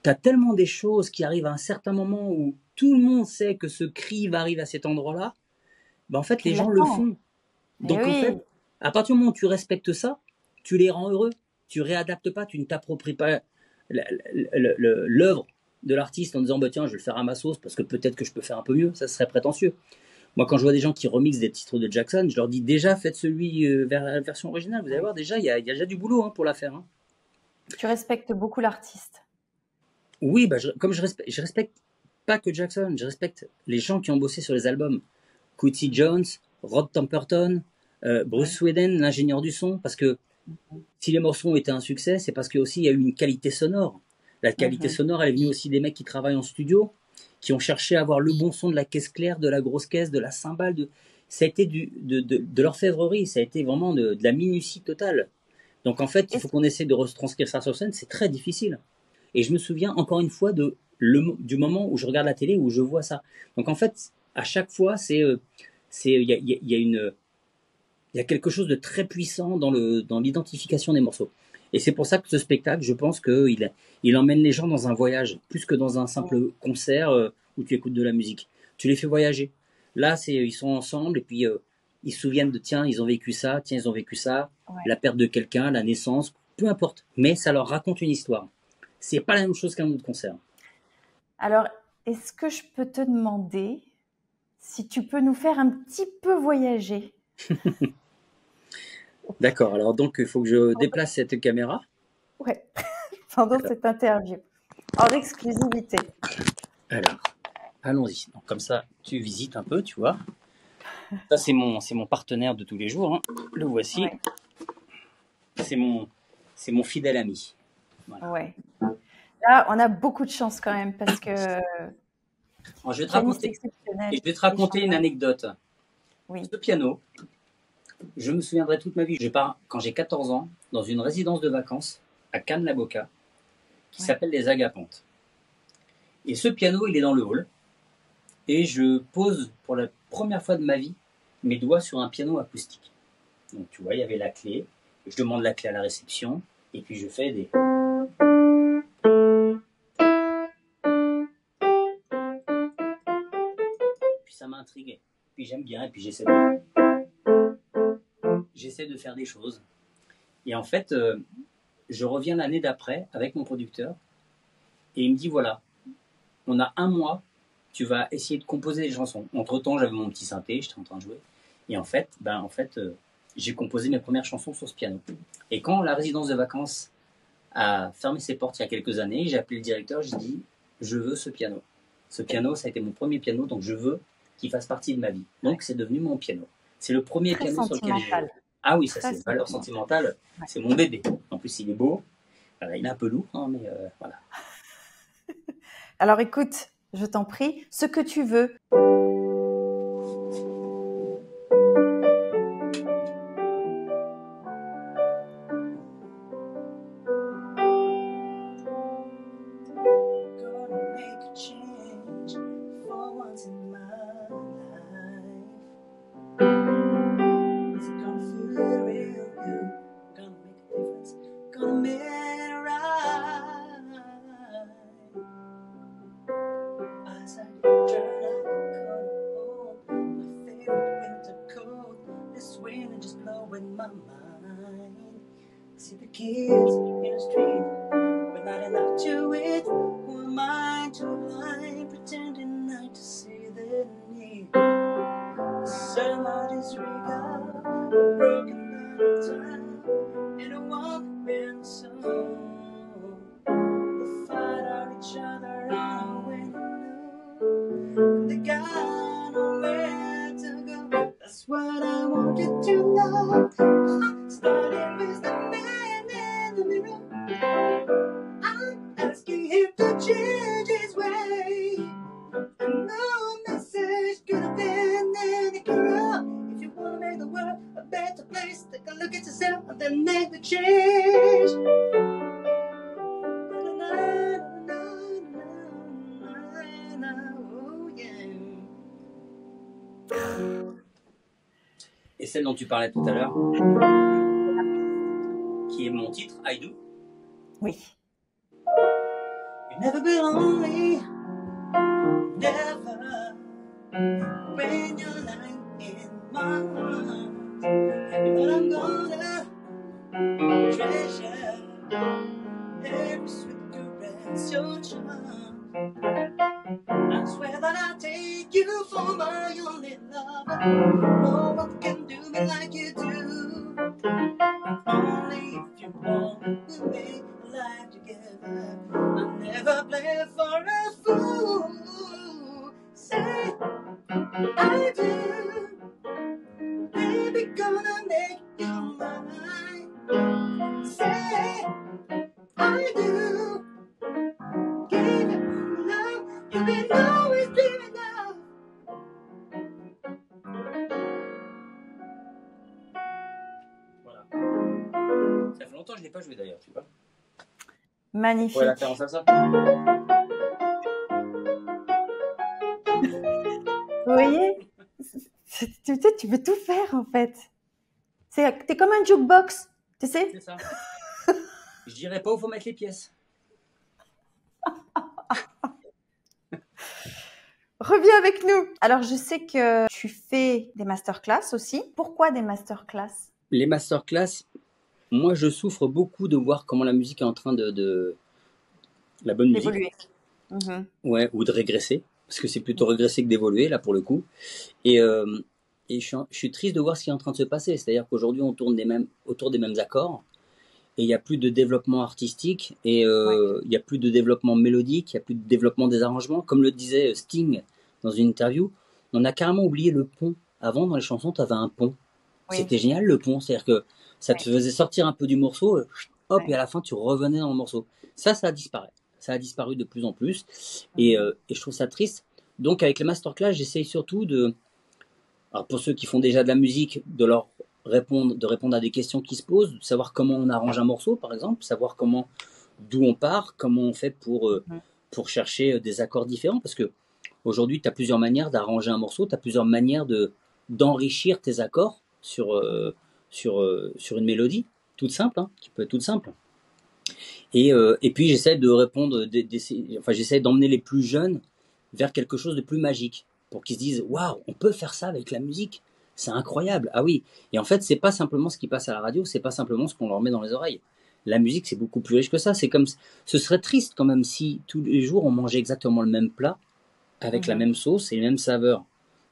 t'as tellement des choses qui arrivent à un certain moment où tout le monde sait que ce cri va arriver à cet endroit-là. En fait, Tu les gens le l'attends. font. Eh Donc, en oui. fait, à partir du moment où tu respectes ça, tu les rends heureux. Tu réadaptes pas, tu ne t'appropries pas l'œuvre de l'artiste en disant tiens, je vais le faire à ma sauce parce que peut-être que je peux faire un peu mieux. Ça serait prétentieux. Moi, quand je vois des gens qui remixent des titres de Jackson, je leur dis déjà faites celui vers la version originale. Vous allez Oui. voir, déjà, il y a déjà du boulot pour la faire. Hein. Tu respectes beaucoup l'artiste. Oui, comme je respecte pas que Jackson, je respecte les gens qui ont bossé sur les albums. Quincy Jones, Rob Temperton, Bruce Sweden, l'ingénieur du son, parce que si les morceaux ont été un succès, c'est parce qu'il y a eu une qualité sonore. La qualité sonore, elle est venue aussi des mecs qui travaillent en studio, qui ont cherché à avoir le bon son de la caisse claire, de la grosse caisse, de la cymbale. Ça a été de l'orfèvrerie, ça a été vraiment de la minutie totale. Donc en fait, il faut qu'on essaie de retranscrire ça sur scène, c'est très difficile. Et je me souviens encore une fois du moment où je regarde la télé, où je vois ça. Donc en fait, à chaque fois, il y a quelque chose de très puissant dans l'identification des morceaux. Et c'est pour ça que ce spectacle, je pense qu'il emmène les gens dans un voyage, plus que dans un simple concert où tu écoutes de la musique. Tu les fais voyager. Là, ils sont ensemble et puis ils se souviennent tiens, ils ont vécu ça, Ouais. la perte de quelqu'un, la naissance, peu importe. Mais ça leur raconte une histoire. C'est pas la même chose qu'un autre concert. Alors, est-ce que je peux te demander si tu peux nous faire un petit peu voyager D'accord. Alors donc, il faut que je déplace cette caméra. Ouais, pendant cette interview, en exclusivité. Alors, allons-y. Donc, comme ça, tu visites un peu, tu vois. Ça, c'est mon partenaire de tous les jours, hein. Le voici. Ouais, C'est mon fidèle ami. Voilà. ouais. Là, on a beaucoup de chance quand même parce que Alors, je vais te pianiste raconter, exceptionnel et je vais te et raconter une chanteur. anecdote. Oui, Ce piano, je me souviendrai toute ma vie. Je pars quand j'ai 14 ans dans une résidence de vacances à Cannes-la-Boca qui ouais. s'appelle les Agapontes. Et ce piano, il est dans le hall. Et je pose pour la première fois de ma vie mes doigts sur un piano acoustique. Donc tu vois, il y avait la clé. Je demande la clé à la réception. Et puis je fais des... Puis ça m'a intrigué. Puis j'aime bien. Et puis j'essaie de faire des choses. Et en fait, je reviens l'année d'après avec mon producteur. Et il me dit, voilà, on a un mois, tu vas essayer de composer des chansons. Entre-temps, j'avais mon petit synthé, j'étais en train de jouer. Et en fait, j'ai composé mes premières chansons sur ce piano. Et quand la résidence de vacances a fermé ses portes il y a quelques années, j'ai appelé le directeur, j'ai dit, je veux ce piano. Ce piano, ça a été mon premier piano, donc je veux qu'il fasse partie de ma vie. Donc c'est devenu mon piano. C'est le premier Très piano sur lequel j'ai joué. sentimental. Ah oui, ça Très c'est une valeur sentimental. sentimentale, Ouais. c'est mon bébé. En plus, il est beau. Voilà, il est un peu lourd, hein, mais voilà. Alors écoute, je t'en prie, ce que tu veux. Gonna make a change for once in my life. It's gonna feel real good. Gonna make a difference. Gonna make it right. As I turn out the cold, my favorite winter coat. This wind just blowing my mind. I see the kids in the street, but not enough to eat. Who am I to lie, pretending not to see the need? Somebody's regal, broken by the time, and a walk-in song. They fight out each other on a window. They got nowhere to go. That's what I want you to know. Starting with the man in the mirror, I'm asking him to change his way. No message could have been any clearer. If you wanna make the world a better place, take a look at yourself and then make the change. Oh, yeah. Et celle dont tu parlais tout à l'heure, qui est mon titre, I Do. Oui. You never be lonely, never. When you're lying in my arms, but I'm gonna treasure every sweet caress, your charm. I swear that I'll take you for my only lover. No one can do me like you do. Only if you want, we'll make a life together. I'll never play for a fool. Say I do. Baby, gonna make you mine. Say I do. Give you love, you've been always dreaming of. Voilà. Ça fait longtemps que je l'ai pas joué d'ailleurs, tu vois. Magnifique. Ouais, la faire en salsa. Vous voyez, tu peux tout faire en fait. T'es comme un jukebox, tu sais. C'est ça. Je dirais pas où faut mettre les pièces. Reviens avec nous. Alors, je sais que tu fais des masterclass aussi. Pourquoi des masterclass? Les masterclass, moi je souffre beaucoup de voir comment la musique est en train de la bonne musique. D'évoluer. Mhm. Ouais, ou de régresser, parce que c'est plutôt régresser que d'évoluer là pour le coup. Et et je suis triste de voir ce qui est en train de se passer. C'est-à-dire qu'aujourd'hui, on tourne autour des mêmes accords, et il n'y a plus de développement artistique, et Ouais. il n'y a plus de développement mélodique, il n'y a plus de développement des arrangements. Comme le disait Sting dans une interview, on a carrément oublié le pont. Avant, dans les chansons, tu avais un pont. Oui. C'était génial, le pont. C'est-à-dire que ça te Ouais. faisait sortir un peu du morceau, hop, et Ouais. à la fin, tu revenais dans le morceau. Ça a disparu. Ça a disparu de plus en plus, et je trouve ça triste. Donc, avec les masterclass, j'essaye surtout alors pour ceux qui font déjà de la musique, de répondre à des questions qui se posent, de savoir comment on arrange un morceau, par exemple, savoir d'où on part, comment on fait Mhm. pour chercher des accords différents, parce que aujourd'hui, tu as plusieurs manières d'arranger un morceau, tu as plusieurs manières d'enrichir tes accords sur une mélodie, toute simple, hein, qui peut être toute simple. Et puis, j'essaie de répondre, enfin, j'essaie d'emmener les plus jeunes vers quelque chose de plus magique, pour qu'ils se disent waouh, on peut faire ça avec la musique, c'est incroyable. Ah oui. Et en fait, c'est pas simplement ce qui passe à la radio, c'est pas simplement ce qu'on leur met dans les oreilles. La musique, c'est beaucoup plus riche que ça. Ce serait triste quand même si tous les jours on mangeait exactement le même plat avec la Mhm. même sauce et les mêmes saveurs.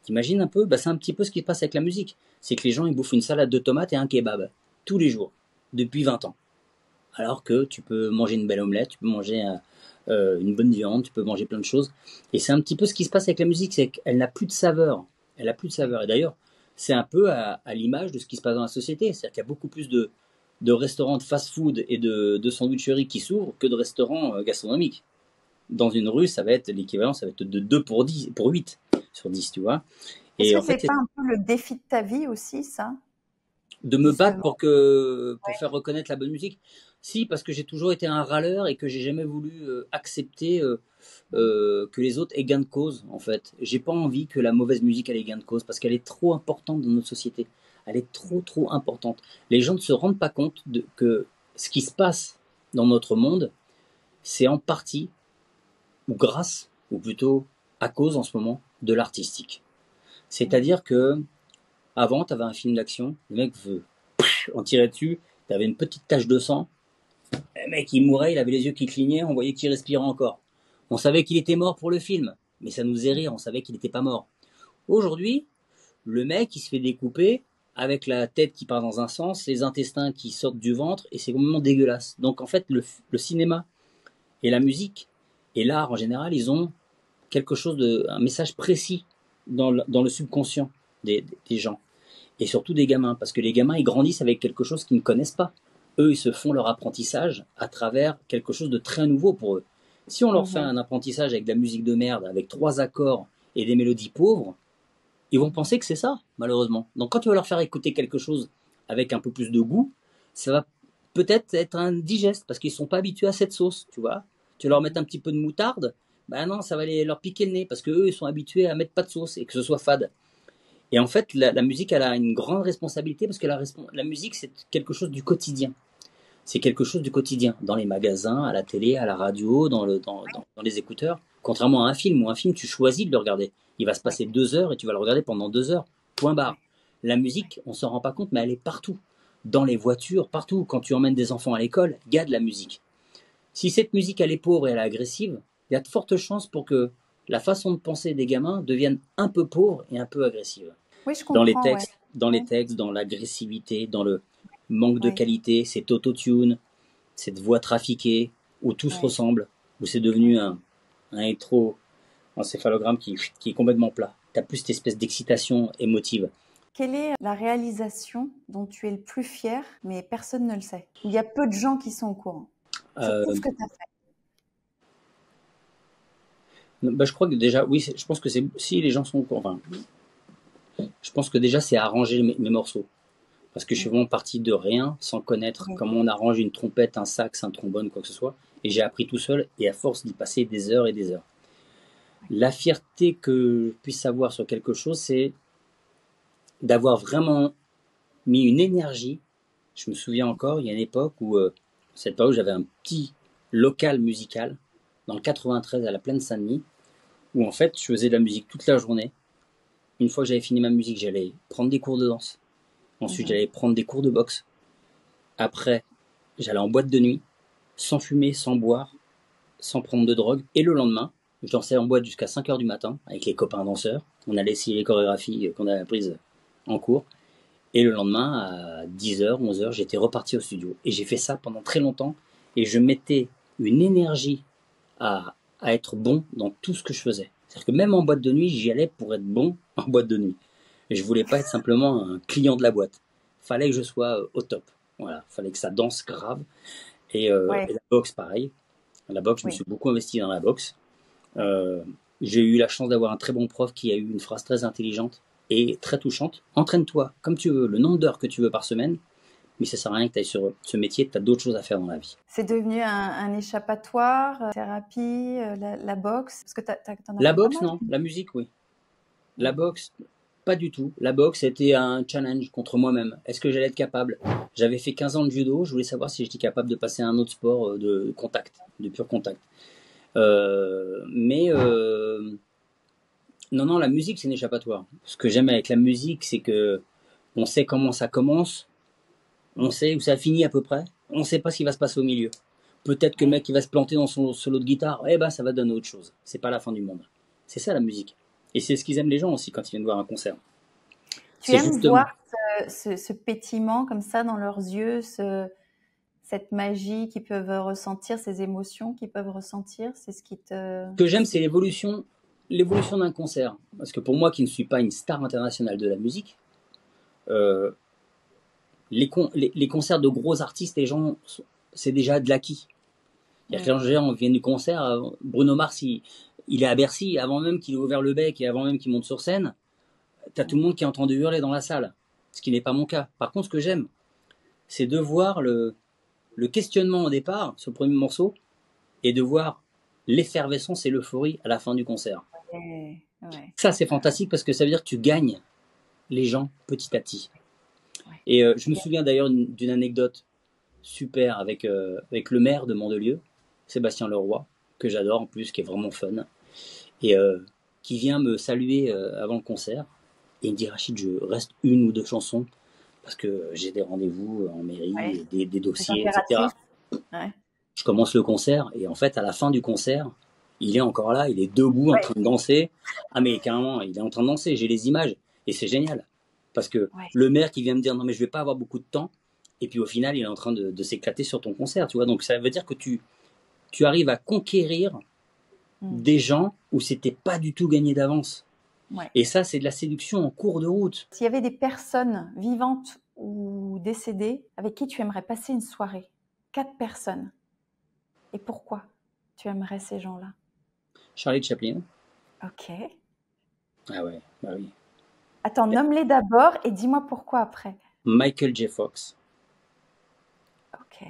T'imagines un peu? Bah, c'est un petit peu ce qui se passe avec la musique. C'est que les gens ils bouffent une salade de tomates et un kebab tous les jours depuis 20 ans. Alors que tu peux manger une belle omelette, tu peux manger une bonne viande, tu peux manger plein de choses. Et c'est un petit peu ce qui se passe avec la musique, c'est qu'elle n'a plus de saveur. Elle n'a plus de Oui. saveur. Et d'ailleurs, c'est un peu à l'image de ce qui se passe dans la société. C'est-à-dire qu'il y a beaucoup plus de restaurants de fast-food et de sandwicheries qui s'ouvrent que de restaurants gastronomiques. Dans une rue, ça va être l'équivalent, ça va être de 2 pour 10, pour 8 sur 10, tu vois. Est-ce Et que en fait, c'est c'est pas un peu le défi de ta vie aussi, ça? de me battre Justement. pour faire reconnaître la bonne musique. Si, parce que j'ai toujours été un râleur et que j'ai jamais voulu accepter que les autres aient gain de cause, en fait. J'ai pas envie que la mauvaise musique ait gain de cause parce qu'elle est trop importante dans notre société. Elle est trop, trop importante. Les gens ne se rendent pas compte que ce qui se passe dans notre monde, c'est en partie, ou grâce, ou plutôt à cause en ce moment, de l'artistique. C'est-à-dire que avant, tu avais un film d'action, le mec veut en tirait dessus, tu avais une petite tache de sang, le mec il mourait, il avait les yeux qui clignaient, on voyait qu'il respirait encore. On savait qu'il était mort pour le film, mais ça nous faisait rire, on savait qu'il n'était pas mort. Aujourd'hui, le mec il se fait découper avec la tête qui part dans un sens, les intestins qui sortent du ventre, et c'est complètement dégueulasse. Donc en fait, le cinéma et la musique et l'art en général, ils ont un message précis dans le subconscient des gens. Et surtout des gamins, parce que les gamins, ils grandissent avec quelque chose qu'ils ne connaissent pas. Eux, ils se font leur apprentissage à travers quelque chose de très nouveau pour eux. Si on leur fait Mhm. un apprentissage avec de la musique de merde, avec 3 accords et des mélodies pauvres, ils vont penser que c'est ça, malheureusement. Donc quand tu vas leur faire écouter quelque chose avec un peu plus de goût, ça va peut-être être indigeste, parce qu'ils ne sont pas habitués à cette sauce, tu vois. Tu leur mets un petit peu de moutarde, ben non, ça va leur piquer le nez, parce qu'eux, ils sont habitués à mettre pas de sauce et que ce soit fade. Et en fait, la musique, elle a une grande responsabilité parce que la musique, c'est quelque chose du quotidien. C'est quelque chose du quotidien, dans les magasins, à la télé, à la radio, dans les écouteurs. Contrairement à un film, où un film, tu choisis de le regarder. Il va se Oui. passer 2 heures et tu vas le regarder pendant 2 heures. Point Oui. barre. La musique, on s'en rend pas compte, mais elle est partout. Dans les voitures, partout. Quand tu emmènes des enfants à l'école, il y a de la musique. Si cette musique, elle est pauvre et elle est agressive, il y a de fortes chances pour que la façon de penser des gamins devienne un peu pauvre et un peu agressive Oui, je comprends, ouais. Ouais. dans l'agressivité, dans le manque de Ouais. qualité, cet autotune, cette voix trafiquée, où tout se Ouais. ressemble, où c'est devenu un électroencéphalogramme qui est complètement plat. T'as plus cette espèce d'excitation émotive. Quelle est la réalisation dont tu es le plus fier, mais personne ne le sait? Où il y a peu de gens qui sont au courant sur tout Euh, ce que tu as fait. Bah, je crois que déjà, oui, je pense que si les gens sont au courant, enfin, je pense que déjà c'est arranger mes morceaux. Parce que je suis Mhm. vraiment parti de rien, sans connaître Oui. comment on arrange une trompette, un sax, un trombone, quoi que ce soit. Et j'ai appris tout seul, et à force d'y passer des heures et des heures. La fierté que je puisse avoir sur quelque chose, c'est d'avoir vraiment mis une énergie. Je me souviens encore, il y a une époque où, cette période, j'avais un petit local musical dans le 93 à la Plaine Saint-Denis, où en fait, je faisais de la musique toute la journée. Une fois que j'avais fini ma musique, j'allais prendre des cours de danse. Ensuite, Mhm. j'allais prendre des cours de boxe. Après, j'allais en boîte de nuit, sans fumer, sans boire, sans prendre de drogue. Et le lendemain, je dansais en boîte jusqu'à 5 heures du matin avec les copains danseurs. On allait essayer les chorégraphies qu'on avait apprises en cours. Et le lendemain, à 10h, 11h, j'étais reparti au studio. Et j'ai fait ça pendant très longtemps. Et je mettais une énergie à être bon dans tout ce que je faisais. C'est-à-dire que même en boîte de nuit, j'y allais pour être bon en boîte de nuit. Et je voulais pas être simplement un client de la boîte. Fallait que je sois au top. Voilà, fallait que ça danse grave. Et la boxe, pareil. La boxe, je me suis beaucoup investi dans la boxe. J'ai eu la chance d'avoir un très bon prof qui a eu une phrase très intelligente et très touchante. Entraîne-toi comme tu veux, le nombre d'heures que tu veux par semaine, mais ça sert à rien que tu ailles sur ce métier, tu as d'autres choses à faire dans la vie. C'est devenu un échappatoire, thérapie, la boxe, parce que t'en as La fait boxe, pas mal. non. La musique, oui. La boxe, pas du tout. La boxe, c'était un challenge contre moi-même. Est-ce que j'allais être capable? J'avais fait 15 ans de judo, je voulais savoir si j'étais capable de passer à un autre sport de contact, de pur contact. Non, la musique, c'est un échappatoire. Ce que j'aime avec la musique, c'est que on sait comment ça commence, on sait où ça finit à peu près, on sait pas ce qui va se passer au milieu. Peut-être que le mec qui va se planter dans son solo de guitare, eh ben ça va donner autre chose. C'est pas la fin du monde. C'est ça la musique. Et c'est ce qu'ils aiment les gens aussi quand ils viennent voir un concert. Tu aimes voir ce pétillement comme ça dans leurs yeux, cette magie qu'ils peuvent ressentir, ces émotions qu'ils peuvent ressentir, c'est ce qui te... Ce que j'aime, c'est l'évolution d'un concert. Parce que pour moi, qui ne suis pas une star internationale de la musique, les concerts de gros artistes, les gens, c'est déjà de l'acquis. C'est-à-dire que quand les gens viennent du concert, Bruno Mars, il est à Bercy, avant même qu'il ait ouvert le bec et avant même qu'il monte sur scène, t'as tout le monde qui est en train de hurler dans la salle. Ce qui n'est pas mon cas. Par contre, ce que j'aime, c'est de voir le questionnement au départ, ce premier morceau, et de voir l'effervescence et l'euphorie à la fin du concert. Ça, c'est fantastique parce que ça veut dire que tu gagnes les gens petit à petit. Et je me souviens d'ailleurs d'une anecdote super avec le maire de Mandelieu, Sébastien Leroy, que j'adore en plus, qui est vraiment fun, et qui vient me saluer avant le concert, et il me dit: Rachid, je reste une ou deux chansons, parce que j'ai des rendez-vous en mairie, des dossiers, etc. Je commence le concert, et en fait, à la fin du concert, il est encore là, il est debout en train de danser. Ah mais carrément, il est en train de danser, j'ai les images, et c'est génial. Parce que le maire qui vient me dire: non mais je vais pas avoir beaucoup de temps, et puis au final il est en train de s'éclater sur ton concert, tu vois. Donc ça veut dire que tu arrives à conquérir des gens où c'était pas du tout gagné d'avance. Et ça, c'est de la séduction en cours de route. S'il y avait des personnes vivantes ou décédées avec qui tu aimerais passer une soirée, 4 personnes, et pourquoi tu aimerais ces gens-là? Charlie Chaplin. Ok. Ah ouais, bah oui. Attends, nomme-les d'abord et dis-moi pourquoi après. Michael J. Fox. Ok.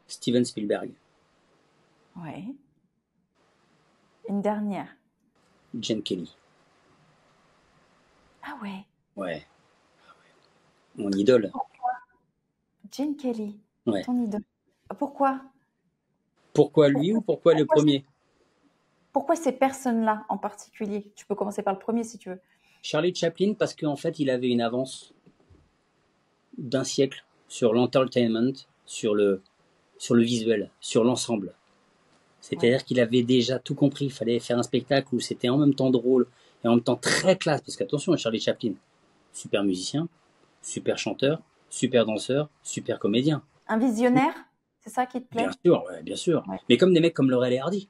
Steven Spielberg. Ouais. Une dernière. Gene Kelly. Ah ouais. Ouais. Mon idole. Pourquoi Gene Kelly. Ouais. Ton idole. Pourquoi? Pourquoi lui ou pourquoi le premier? Pourquoi ces personnes-là en particulier? Tu peux commencer par le premier si tu veux. Charlie Chaplin, parce qu'en fait, il avait une avance d'un siècle sur l'entertainment, sur le visuel, sur l'ensemble. C'est-à-dire qu'il avait déjà tout compris. Il fallait faire un spectacle où c'était en même temps drôle et en même temps très classe. Parce qu'attention, Charlie Chaplin, super musicien, super chanteur, super danseur, super comédien. Un visionnaire? C'est ça qui te plaît? Bien sûr, ouais, bien sûr. Ouais. Mais comme des mecs comme Laurel et Hardy,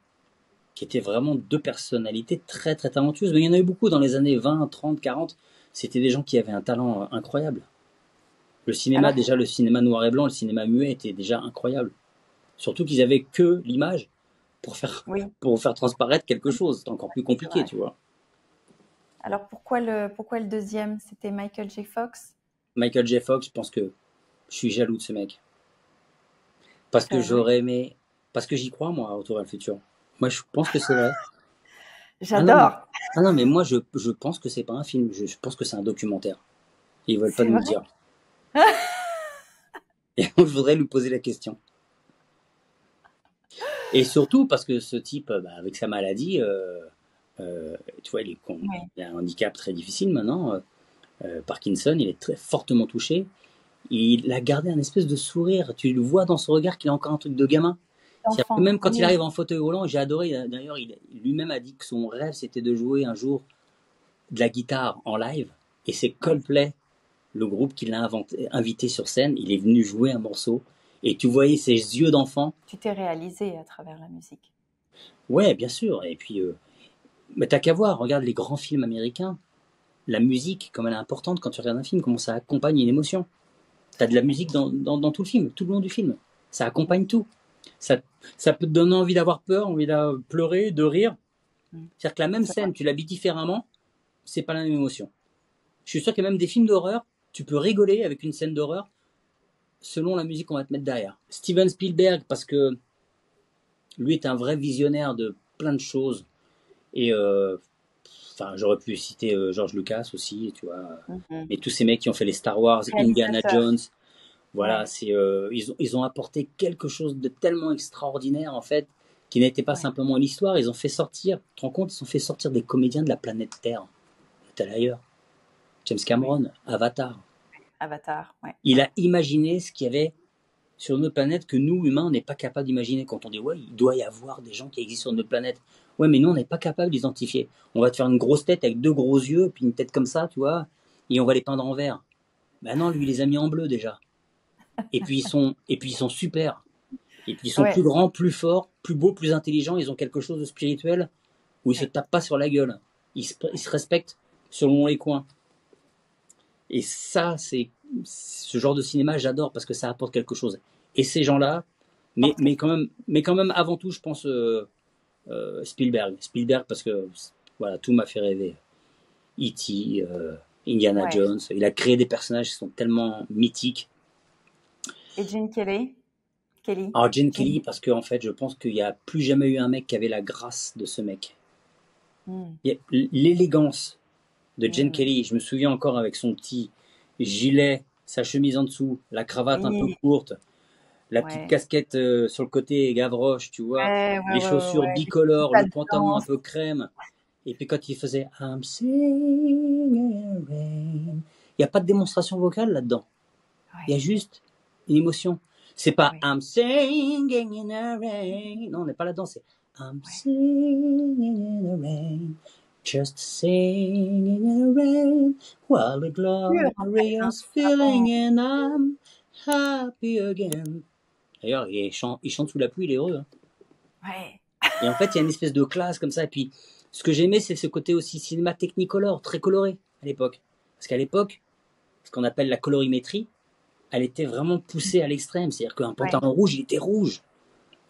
qui étaient vraiment deux personnalités très très talentueuses. Mais il y en a eu beaucoup dans les années 20, 30, 40. C'était des gens qui avaient un talent incroyable. Le cinéma, déjà le cinéma noir et blanc, le cinéma muet était déjà incroyable. Surtout qu'ils avaient que l'image pour faire transparaître quelque chose. C'est encore plus compliqué, tu vois. Alors pourquoi le deuxième? C'était Michael J. Fox? Michael J. Fox, je pense que je suis jaloux de ce mec. Parce que j'aurais aimé... Parce que j'y crois, moi, à Retour vers le futur. Moi, je pense que c'est vrai. J'adore. Ah non, mais moi, je pense que c'est pas un film. Je pense que c'est un documentaire. Et ils veulent pas nous le dire. Et donc, je voudrais lui poser la question. Et surtout parce que ce type, avec sa maladie, tu vois, il a un handicap très difficile maintenant. Parkinson, il est très fortement touché. Il a gardé un espèce de sourire. Tu le vois dans son regard qu'il a encore un truc de gamin. Même quand il arrive en fauteuil roulant, j'ai adoré. D'ailleurs, il lui-même a dit que son rêve, c'était de jouer un jour de la guitare en live, et c'est Coldplay, le groupe qui l'a invité sur scène. Il est venu jouer un morceau, et tu voyais ses yeux d'enfant. Tu t'es réalisé à travers la musique. Ouais, bien sûr. Et puis, mais t'as qu'à voir, regarde les grands films américains. La musique, comme elle est importante quand tu regardes un film, comment ça accompagne une émotion. T'as de la musique dans tout le film, tout le long du film. Ça accompagne tout. Ça peut te donner envie d'avoir peur, envie de pleurer, de rire. C'est-à-dire que la même scène, tu l'habilles différemment, c'est pas la même émotion. Je suis sûr qu'il y a même des films d'horreur, tu peux rigoler avec une scène d'horreur selon la musique qu'on va te mettre derrière. Steven Spielberg, parce que lui est un vrai visionnaire de plein de choses. Et j'aurais pu citer George Lucas aussi, tu vois. Mais tous ces mecs qui ont fait les Star Wars, Indiana Jones, voilà, ils ont apporté quelque chose de tellement extraordinaire en fait, qui n'était pas simplement l'histoire. Ils ont fait sortir, tu te rends compte, ils ont fait sortir des comédiens de la planète Terre, tel ailleurs. James Cameron, Avatar. Ouais. Il a imaginé ce qu'il y avait sur notre planète que nous, humains, on n'est pas capable d'imaginer. Quand on dit, ouais, il doit y avoir des gens qui existent sur notre planète. Ouais, mais nous, on n'est pas capable d'identifier. On va te faire une grosse tête avec 2 gros yeux, puis une tête comme ça, tu vois, et on va les peindre en vert. Ben non, lui, il les a mis en bleu déjà. Et puis ils sont super. Et puis ils sont plus grands, plus forts, plus beaux, plus intelligents. Ils ont quelque chose de spirituel où ils se tapent pas sur la gueule. Ils se respectent selon les coins. Et ça, c'est ce genre de cinéma, j'adore parce que ça apporte quelque chose. Et ces gens-là, mais quand même, avant tout, je pense Spielberg parce que voilà, tout m'a fait rêver. E.T., Indiana Jones, il a créé des personnages qui sont tellement mythiques. Et Gene Kelly. Alors Gene Kelly, parce qu'en fait, je pense qu'il n'y a plus jamais eu un mec qui avait la grâce de ce mec. L'élégance de Gene Kelly, je me souviens encore avec son petit gilet, sa chemise en dessous, la cravate un peu courte, la petite casquette sur le côté Gavroche, tu vois, les chaussures bicolores, le pantalon un peu crème. Et puis quand il faisait I'm singing in the rain, il n'y a pas de démonstration vocale là-dedans. Il y a juste une émotion. C'est pas I'm singing in the rain. Non, on n'est pas là-dedans. C'est I'm singing in the rain. Just singing in the rain. While the glorious feeling and I'm happy again. D'ailleurs, il chante sous la pluie, il est heureux. Hein. Et en fait, il y a une espèce de classe comme ça. Et puis, ce que j'aimais, c'est ce côté aussi cinéma technicolor, très coloré à l'époque. Parce qu'à l'époque, ce qu'on appelle la colorimétrie, elle était vraiment poussée à l'extrême. C'est-à-dire qu'un pantalon rouge, il était rouge.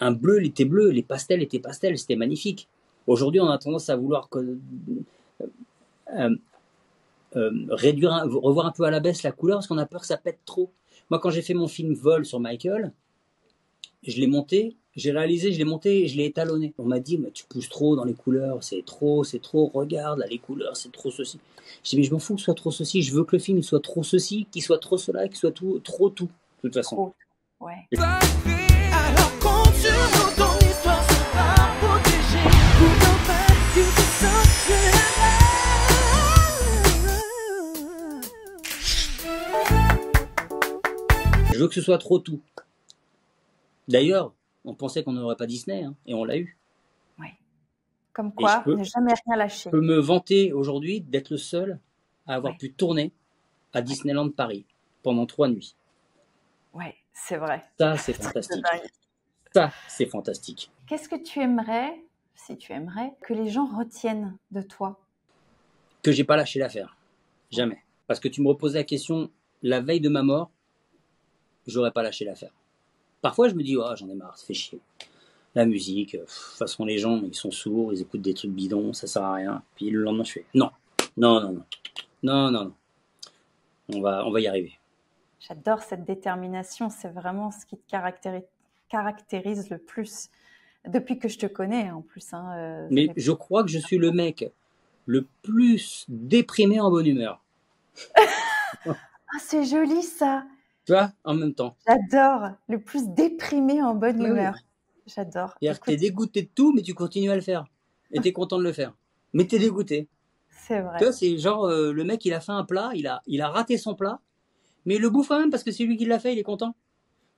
Un bleu, il était bleu. Les pastels étaient pastels. C'était magnifique. Aujourd'hui, on a tendance à vouloir revoir un peu à la baisse la couleur parce qu'on a peur que ça pète trop. Moi, quand j'ai fait mon film Vol sur Michael, je l'ai monté, j'ai réalisé, je l'ai monté et je l'ai étalonné. On m'a dit, mais tu pousses trop dans les couleurs, c'est trop, regarde, là, les couleurs, c'est trop ceci. Je dis, mais je m'en fous que ce soit trop ceci, je veux que le film soit trop ceci, qu'il soit trop cela, qu'il soit tout, trop tout, de toute façon. Trop. Ouais. Alors continue ton histoire, c'est pas protégé. Je veux que ce soit trop tout. D'ailleurs, on pensait qu'on n'aurait pas Disney, hein, et on l'a eu. Ouais. Comme quoi, ne jamais rien lâcher. Je peux me vanter aujourd'hui d'être le seul à avoir pu tourner à Disneyland Paris pendant 3 nuits. Ouais, c'est vrai. Ça, c'est fantastique. Ça, c'est fantastique. Qu'est-ce que tu aimerais, si tu aimerais, que les gens retiennent de toi? Que j'ai pas lâché l'affaire. Jamais. Parce que tu me reposais la question la veille de ma mort, j'aurais pas lâché l'affaire. Parfois, je me dis, oh, j'en ai marre, ça fait chier. La musique, de toute façon, les gens, ils sont sourds, ils écoutent des trucs bidons, ça sert à rien. Puis le lendemain, je fais, non. On va y arriver. J'adore cette détermination, c'est vraiment ce qui te caractérise le plus. Depuis que je te connais, en plus. Hein, mais je crois que je suis le mec le plus déprimé en bonne humeur. Ah, c'est joli, ça. Tu vois, en même temps. J'adore. Le plus déprimé en bonne humeur. Oui. J'adore. C'est-à-dire que t'es dégoûté de tout, mais tu continues à le faire. Et t'es content de le faire. Mais t'es dégoûté. C'est vrai. Tu vois, c'est genre, le mec, il a fait un plat, il a raté son plat, mais il le bouffe quand même parce que c'est lui qui l'a fait, il est content.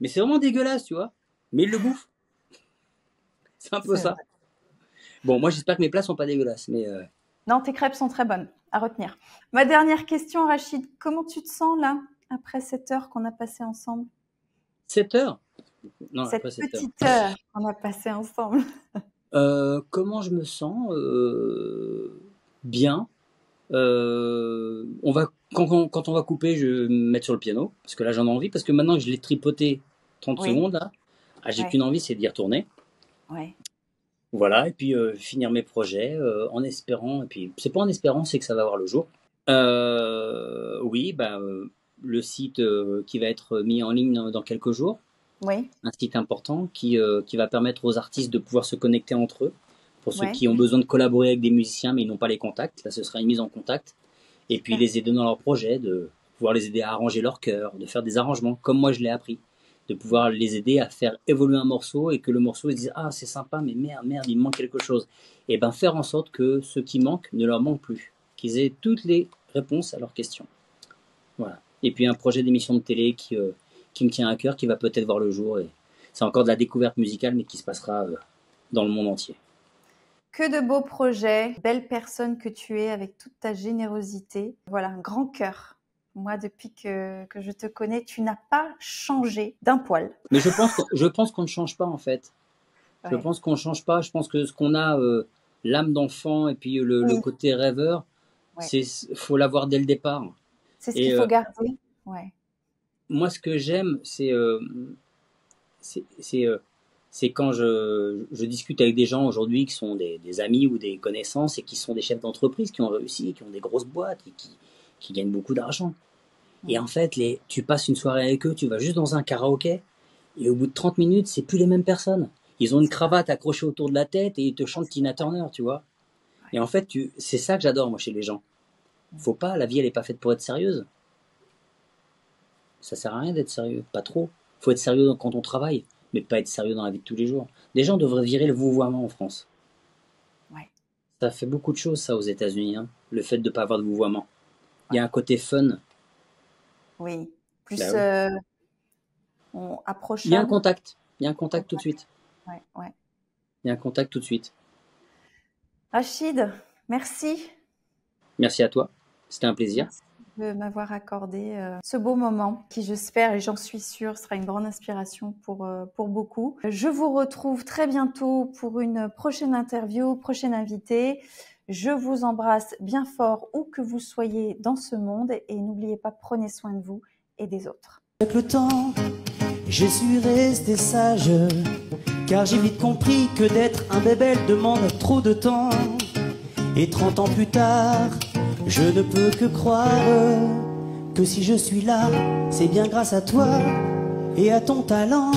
Mais c'est vraiment dégueulasse, tu vois. Mais il le bouffe. C'est un peu ça. Vrai. Bon, moi, j'espère que mes plats sont pas dégueulasses, mais Non, tes crêpes sont très bonnes, à retenir. Ma dernière question, Rachid, comment tu te sens là, après cette heure qu'on a passée ensemble? 7 heures? Non, Cette pas 7 heures. petite heure qu'on a passée ensemble. Comment je me sens? Bien. Quand on va couper, je vais me mettre sur le piano, parce que là j'en ai envie, parce que maintenant que je l'ai tripoté 30 Oui. secondes là, j'ai Ouais. qu'une envie, c'est d'y retourner. Ouais. Voilà, et puis finir mes projets en espérant, et puis c'est pas en espérant, c'est que ça va voir le jour. Oui, le site qui va être mis en ligne dans quelques jours, Oui. un site important qui va permettre aux artistes de pouvoir se connecter entre eux. Pour ceux Ouais. qui ont besoin de collaborer avec des musiciens mais ils n'ont pas les contacts, là ce sera une mise en contact. Et puis Super. les aider dans leurs projets, de pouvoir les aider à arranger leur chœur, de faire des arrangements, comme moi je l'ai appris. De pouvoir les aider à faire évoluer un morceau et que le morceau ils se disent ah c'est sympa mais merde il me manque quelque chose. Et ben faire en sorte que ce qui manque ne leur manque plus, qu'ils aient toutes les réponses à leurs questions. Voilà. Et puis un projet d'émission de télé qui me tient à cœur, qui va peut-être voir le jour. Et c'est encore de la découverte musicale mais qui se passera dans le monde entier. Que de beaux projets, belle personne que tu es avec toute ta générosité. Voilà, un grand cœur. Moi, depuis que je te connais, tu n'as pas changé d'un poil. Mais je pense qu'on ne change pas en fait. Je Ouais. pense qu'on ne change pas. Je pense que ce qu'on a, l'âme d'enfant et puis le Oui. côté rêveur, Ouais. faut l'avoir dès le départ. C'est ce Et qu'il faut garder. Ouais. moi, ce que j'aime, c'est quand je discute avec des gens aujourd'hui qui sont des amis ou des connaissances et qui sont des chefs d'entreprise, qui ont réussi, qui ont des grosses boîtes et qui gagnent beaucoup d'argent. Et en fait, tu passes une soirée avec eux, tu vas juste dans un karaoké, et au bout de 30 minutes, c'est plus les mêmes personnes. Ils ont une cravate accrochée autour de la tête et ils te chantent Tina Turner, tu vois. Et en fait, c'est ça que j'adore, moi, chez les gens. Faut pas, la vie, elle est pas faite pour être sérieuse. Ça sert à rien d'être sérieux, pas trop. Faut être sérieux quand on travaille, mais pas être sérieux dans la vie de tous les jours. Les gens devraient virer le vouvoiement en France. Ouais. Ça fait beaucoup de choses, ça, aux États-Unis, hein, le fait de pas avoir de vouvoiement. Il y a un côté fun. Oui. Plus Bah oui. approchable. Il y a un contact. Il y a un contact tout de suite. Ouais, ouais. Il y a un contact tout de suite. Rachid, merci. Merci à toi. C'était un plaisir. Merci de m'avoir accordé ce beau moment qui, j'espère et j'en suis sûre, sera une grande inspiration pour beaucoup. Je vous retrouve très bientôt pour une prochaine interview, prochaine invitée. Je vous embrasse bien fort où que vous soyez dans ce monde et n'oubliez pas, prenez soin de vous et des autres. Avec le temps, je suis resté sage, car j'ai vite compris que d'être un bébé demande trop de temps. Et 30 ans plus tard, je ne peux que croire que si je suis là, c'est bien grâce à toi et à ton talent.